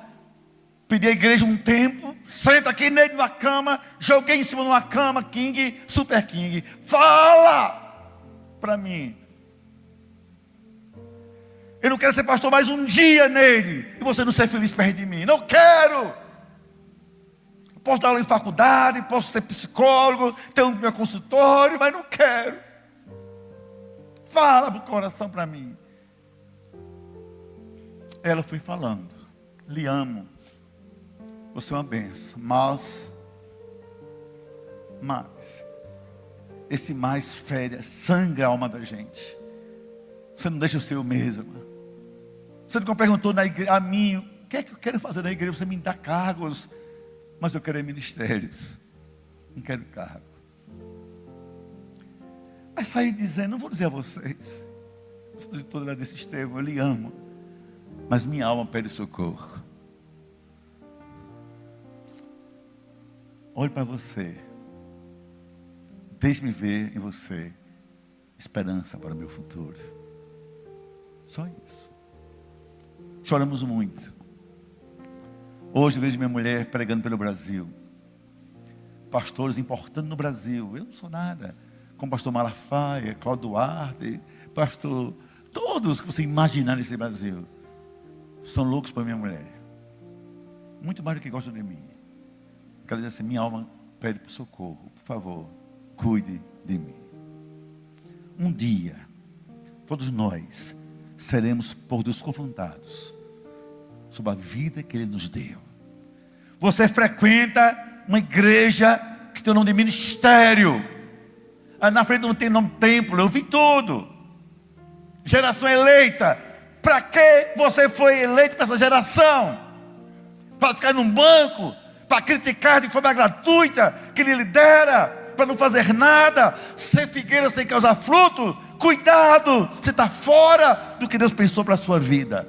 Pedi à igreja um tempo, senta aqui nele numa cama, joguei em cima de uma cama, King, Super King. Fala para mim. Eu não quero ser pastor mais um dia nele, e você não ser feliz perto de mim. Não quero. Eu posso dar aula em faculdade, posso ser psicólogo, ter um meu consultório, mas não quero. Fala pro coração para mim. Ela foi falando: lhe amo, você é uma benção, mas esse mais fere, sangra a alma da gente. Você não deixa o seu mesmo. Você nunca perguntou na igreja, a mim, o que é que eu quero fazer na igreja? Você me dá cargos, mas eu quero ministérios, não quero cargo. Aí saí dizendo: não vou dizer a vocês, toda ela disse: Estevão, eu lhe amo, mas minha alma pede socorro. Olhe para você, deixe-me ver em você esperança para o meu futuro. Só isso. Choramos muito. Hoje vejo minha mulher pregando pelo Brasil, pastores importando no Brasil. Eu não sou nada, como pastor Malafaia, Cláudio Duarte, pastor, todos que você imaginar nesse Brasil são loucos para minha mulher, muito mais do que gostam de mim. Quero dizer assim: minha alma pede por socorro, por favor, cuide de mim. Um dia, todos nós seremos por Deus confrontados sobre a vida que Ele nos deu. Você frequenta uma igreja que tem o nome de ministério, aí na frente não tem nome de templo, eu vi tudo. Geração eleita. Para que você foi eleito para essa geração? Para ficar num banco? Para criticar de forma gratuita que Ele lidera, para não fazer nada, ser figueira sem causar fruto? Cuidado, você está fora do que Deus pensou para a sua vida.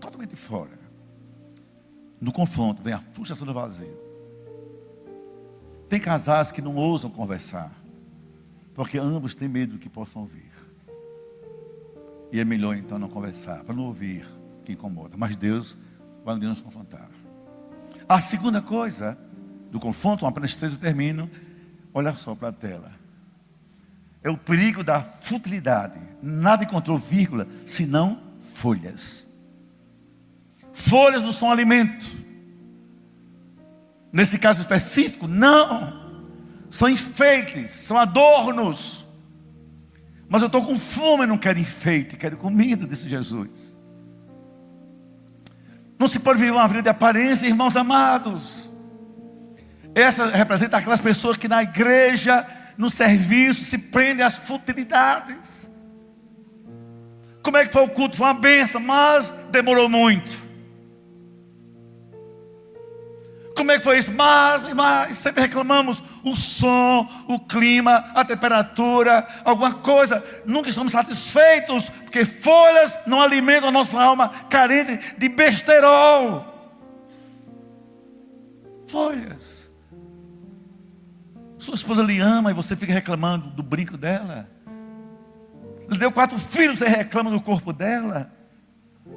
Totalmente fora. No confronto vem a frustração do vazio. Tem casais que não ousam conversar, porque ambos têm medo do que possam ouvir. E é melhor então não conversar, para não ouvir o que incomoda. Mas Deus vai um dia nos confrontar. A segunda coisa do confronto, apenas 3 eu termino. Olha só para a tela. É o perigo da futilidade. Nada encontrou vírgula, senão folhas. Folhas não são alimento. Nesse caso específico, não. São enfeites, são adornos. Mas eu estou com fome, não quero enfeite, quero comida, disse Jesus. Não se pode viver uma vida de aparência, irmãos amados. Essa representa aquelas pessoas que na igreja, no serviço, se prendem às futilidades. Como é que foi o culto? Foi uma bênção, mas demorou muito. Como é que foi isso? Mas, sempre reclamamos. O som, o clima, a temperatura, alguma coisa. Nunca estamos satisfeitos, porque folhas não alimentam a nossa alma carente de besterol. Folhas. Sua esposa lhe ama e você fica reclamando do brinco dela. Lhe deu 4 filhos, você reclama do corpo dela.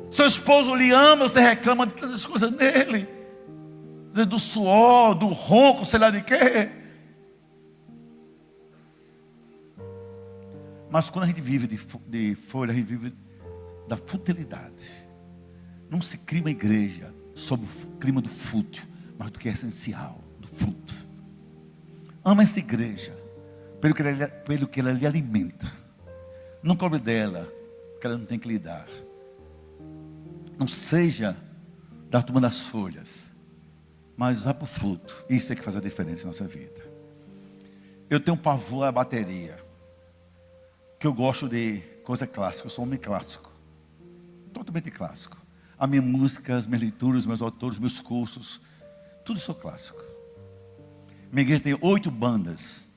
Seu esposo lhe ama, você reclama de todas as coisas nele. Do suor, do ronco, sei lá de quê. Mas quando a gente vive de folha, a gente vive da futilidade. Não se cria uma igreja sob o clima do fútil, mas do que é essencial, do fruto. Ama essa igreja pelo que ela lhe alimenta. Não cobre dela, que ela não tem que lhe dar. Não seja da turma das folhas, mas vá para o fruto. Isso é que faz a diferença em nossa vida. Eu tenho um pavor à bateria, que eu gosto de coisa clássica. Eu sou um homem clássico, totalmente clássico. A minha música, as minhas leituras, meus autores, meus cursos, tudo sou clássico. Minha igreja tem 8 bandas.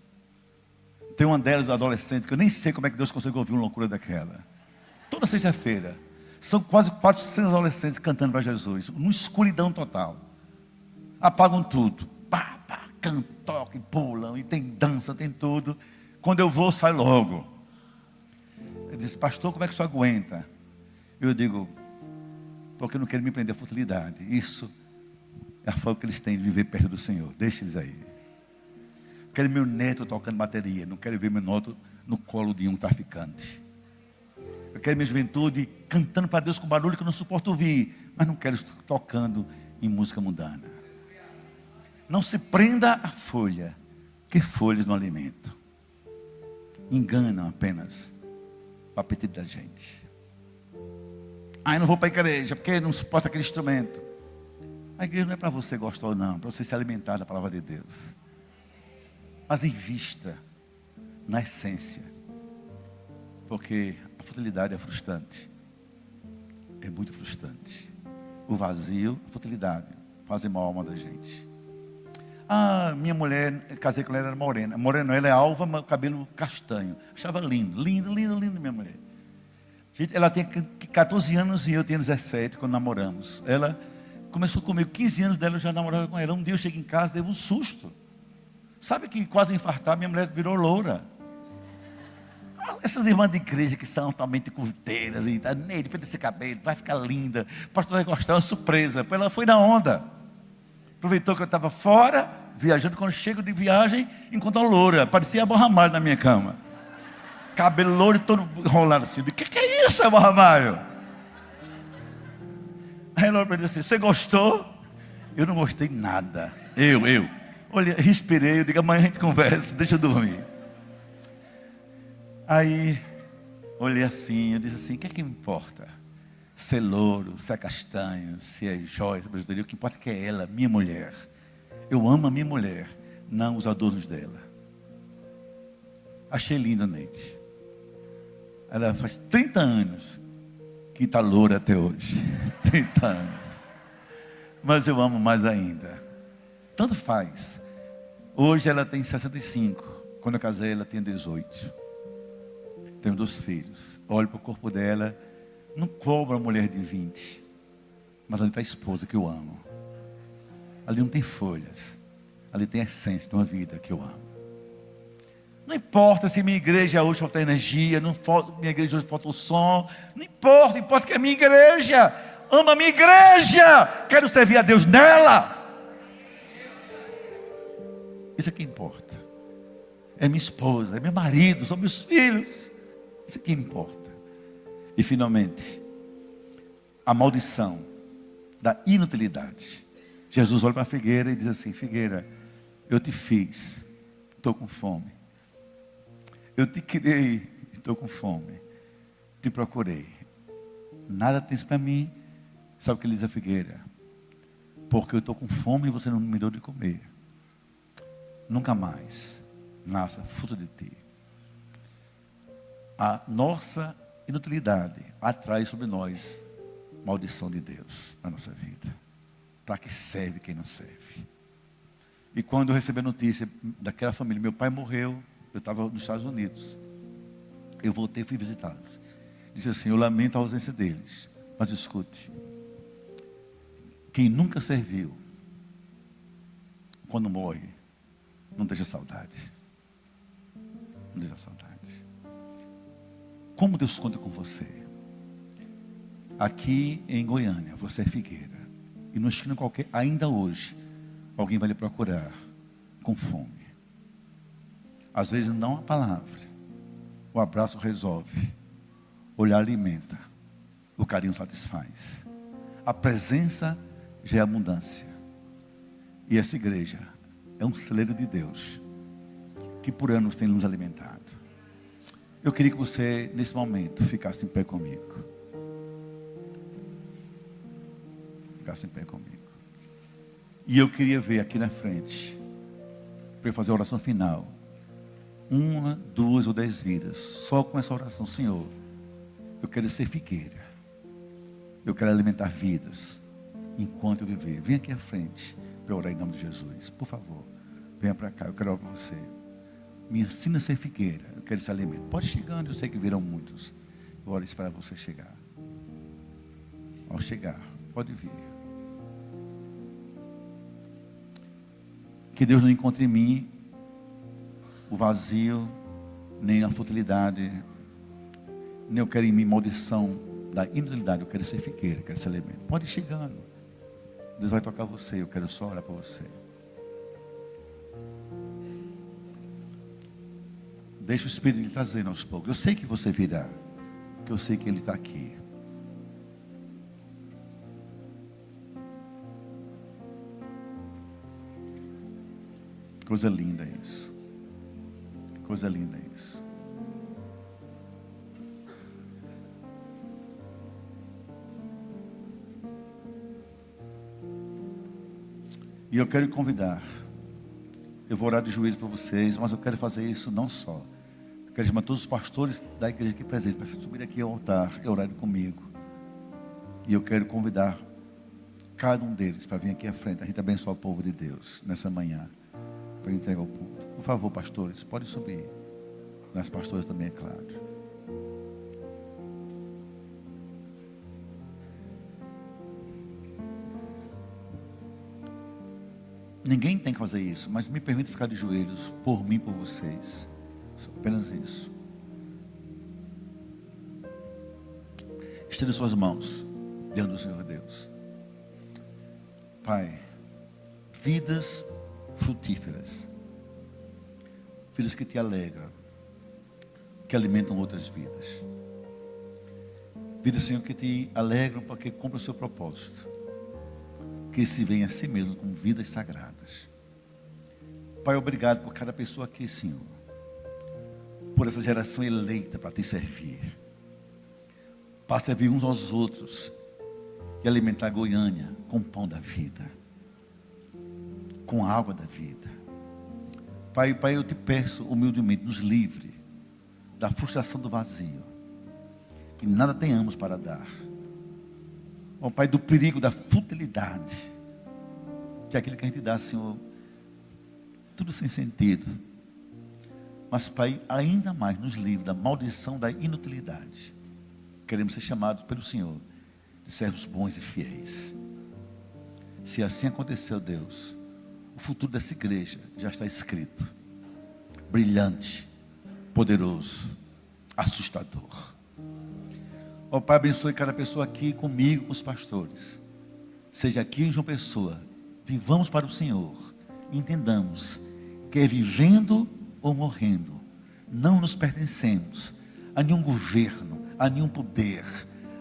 Tem uma delas do adolescente, que eu nem sei como é que Deus consegue ouvir uma loucura daquela. Toda sexta-feira são quase 400 adolescentes cantando para Jesus, numa escuridão total. Apagam tudo, cantam, tocam, pulam, e tem dança, tem tudo. Quando eu vou, sai logo. Ele diz: pastor, como é que o senhor aguenta? Eu digo: porque eu não quero me prender à futilidade. Isso é a forma que eles têm de viver perto do Senhor. Deixa eles aí. Eu quero meu neto tocando bateria, não quero ver meu neto no colo de um traficante. Eu quero minha juventude cantando para Deus com barulho que eu não suporto ouvir, mas não quero estar tocando em música mundana. Não se prenda à folha, que folhas não alimentam. Enganam apenas o apetite da gente. Eu não vou para a igreja, porque não suporta aquele instrumento. A igreja não é para você gostar ou não, para você se alimentar da palavra de Deus. Mas invista na essência, porque a futilidade é frustrante. É muito frustrante. O vazio, a futilidade, fazem mal à alma da gente. Minha mulher, casei com ela, era morena. Morena, ela é alva, mas cabelo castanho. Achava lindo, lindo, lindo, lindo, minha mulher. Gente, ela tem 14 anos e eu tinha 17 quando namoramos. Ela começou comigo, 15 anos dela eu já namorava com ela. Um dia eu cheguei em casa, dei um susto. Sabe que quase infartar, minha mulher virou loura. Essas irmãs de igreja que são totalmente curteiras e nele, pega esse cabelo, vai ficar linda. O pastor vai gostar, uma surpresa. Ela foi na onda. Aproveitou que eu estava fora, viajando. Quando chego de viagem, encontro uma loura. Parecia Abel Ramalho na minha cama. Cabelo louro todo enrolado assim. O que é isso, Abel Ramalho? Aí ela me disse assim: você gostou? Eu não gostei nada. Olha, respirei, eu digo: amanhã a gente conversa, deixa eu dormir. Aí, olhei assim, eu disse assim: o que é que me importa? Se é louro, se é castanho, se é jóia, o que importa é que é ela, minha mulher. Eu amo a minha mulher, não os adornos dela. Achei linda a Neide. Ela faz 30 anos que está loura até hoje. 30 anos. Mas eu amo mais ainda. Tanto faz. Hoje ela tem 65. Quando eu casei, ela tinha 18. Tenho 2 filhos. Olho para o corpo dela. Não cobra uma mulher de 20. Mas ali está a esposa que eu amo. Ali não tem folhas. Ali tem a essência de uma vida que eu amo. Não importa se minha igreja hoje falta energia. Minha igreja hoje falta o som. Não importa. Importa que é minha igreja. Amo a minha igreja. Quero servir a Deus nela. Isso é que importa. É minha esposa, é meu marido, são meus filhos. Isso é que importa. E finalmente, a maldição da inutilidade. Jesus olha para a figueira e diz assim: figueira, eu te fiz, estou com fome. Eu te criei, estou com fome. Te procurei. Nada tens para mim. Sabe o que ele diz a figueira? Porque eu estou com fome e você não me deu de comer. Nunca mais nasça fruto de ti. A nossa inutilidade atrai sobre nós maldição de Deus na nossa vida. Para que serve quem não serve? E quando eu recebi a notícia daquela família, meu pai morreu, eu estava nos Estados Unidos. Eu voltei e fui visitá-los. Disse assim: eu lamento a ausência deles, mas escute, quem nunca serviu, quando morre, não deixa saudade. Não deixa saudade. Como Deus conta com você? Aqui em Goiânia, você é figueira. E no esquina qualquer, ainda hoje, alguém vai lhe procurar com fome. Às vezes não a palavra, o abraço resolve, o olhar alimenta, o carinho satisfaz. A presença já é abundância. E essa igreja é um celeiro de Deus, que por anos tem nos alimentado. Eu queria que você, nesse momento, ficasse em pé comigo. Ficasse em pé comigo. E eu queria ver aqui na frente, para eu fazer a oração final, 1, 2 ou 10 vidas, só com essa oração: Senhor, eu quero ser figueira, eu quero alimentar vidas, enquanto eu viver. Vem aqui à frente, para orar em nome de Jesus, por favor, venha para cá, eu quero orar por você. Me ensina a ser figueira, eu quero esse alimento. Pode chegando, eu sei que virão muitos. Eu oro para você chegar. Ao chegar, pode vir. Que Deus não encontre em mim o vazio, nem a futilidade, nem eu quero em mim maldição da inutilidade. Eu quero ser figueira, eu quero ser alimento. Pode ir chegando. Deus vai tocar você, eu quero só orar por você. Deixa o Espírito lhe trazer aos poucos. Eu sei que você virá, porque eu sei que Ele está aqui. Coisa linda isso. Coisa linda isso. E eu quero convidar. Eu vou orar de joelhos para vocês, mas eu quero fazer isso não só. Eu quero chamar todos os pastores da igreja aqui presentes para subir aqui ao altar e orarem comigo. E eu quero convidar cada um deles para vir aqui à frente. A gente abençoar o povo de Deus nessa manhã, para entregar ao povo. Por favor, pastores, podem subir. Nas pastoras também, é claro. Ninguém tem que fazer isso, mas me permite ficar de joelhos por mim, por vocês. Apenas isso. Estenda suas mãos diante do Senhor Deus. Pai, vidas frutíferas, vidas que te alegram, que alimentam outras vidas. Vidas, Senhor, que te alegram porque cumprem o seu propósito, que se veem a si mesmo como vidas sagradas. Pai, obrigado por cada pessoa aqui, Senhor, por essa geração eleita para te servir, para servir uns aos outros e alimentar Goiânia com o pão da vida, com a água da vida. Pai, eu te peço humildemente, nos livre da frustração do vazio, que nada tenhamos para dar. Ó Pai, do perigo da futilidade, que é aquilo que a gente dá, Senhor, tudo sem sentido. Mas, Pai, ainda mais nos livre da maldição da inutilidade. Queremos ser chamados pelo Senhor de servos bons e fiéis. Se assim aconteceu, Deus, o futuro dessa igreja já está escrito. Brilhante, poderoso, assustador. Ó Pai, abençoe cada pessoa aqui comigo, com os pastores. Seja aqui em João Pessoa, vivamos para o Senhor. Entendamos que é vivendo ou morrendo, não nos pertencemos a nenhum governo, a nenhum poder,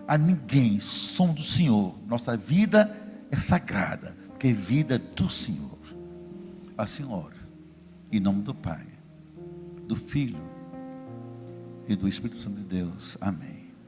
a ninguém. Somos do Senhor. Nossa vida é sagrada, porque é vida do Senhor. Assim oro, em nome do Pai, do Filho e do Espírito Santo de Deus. Amém.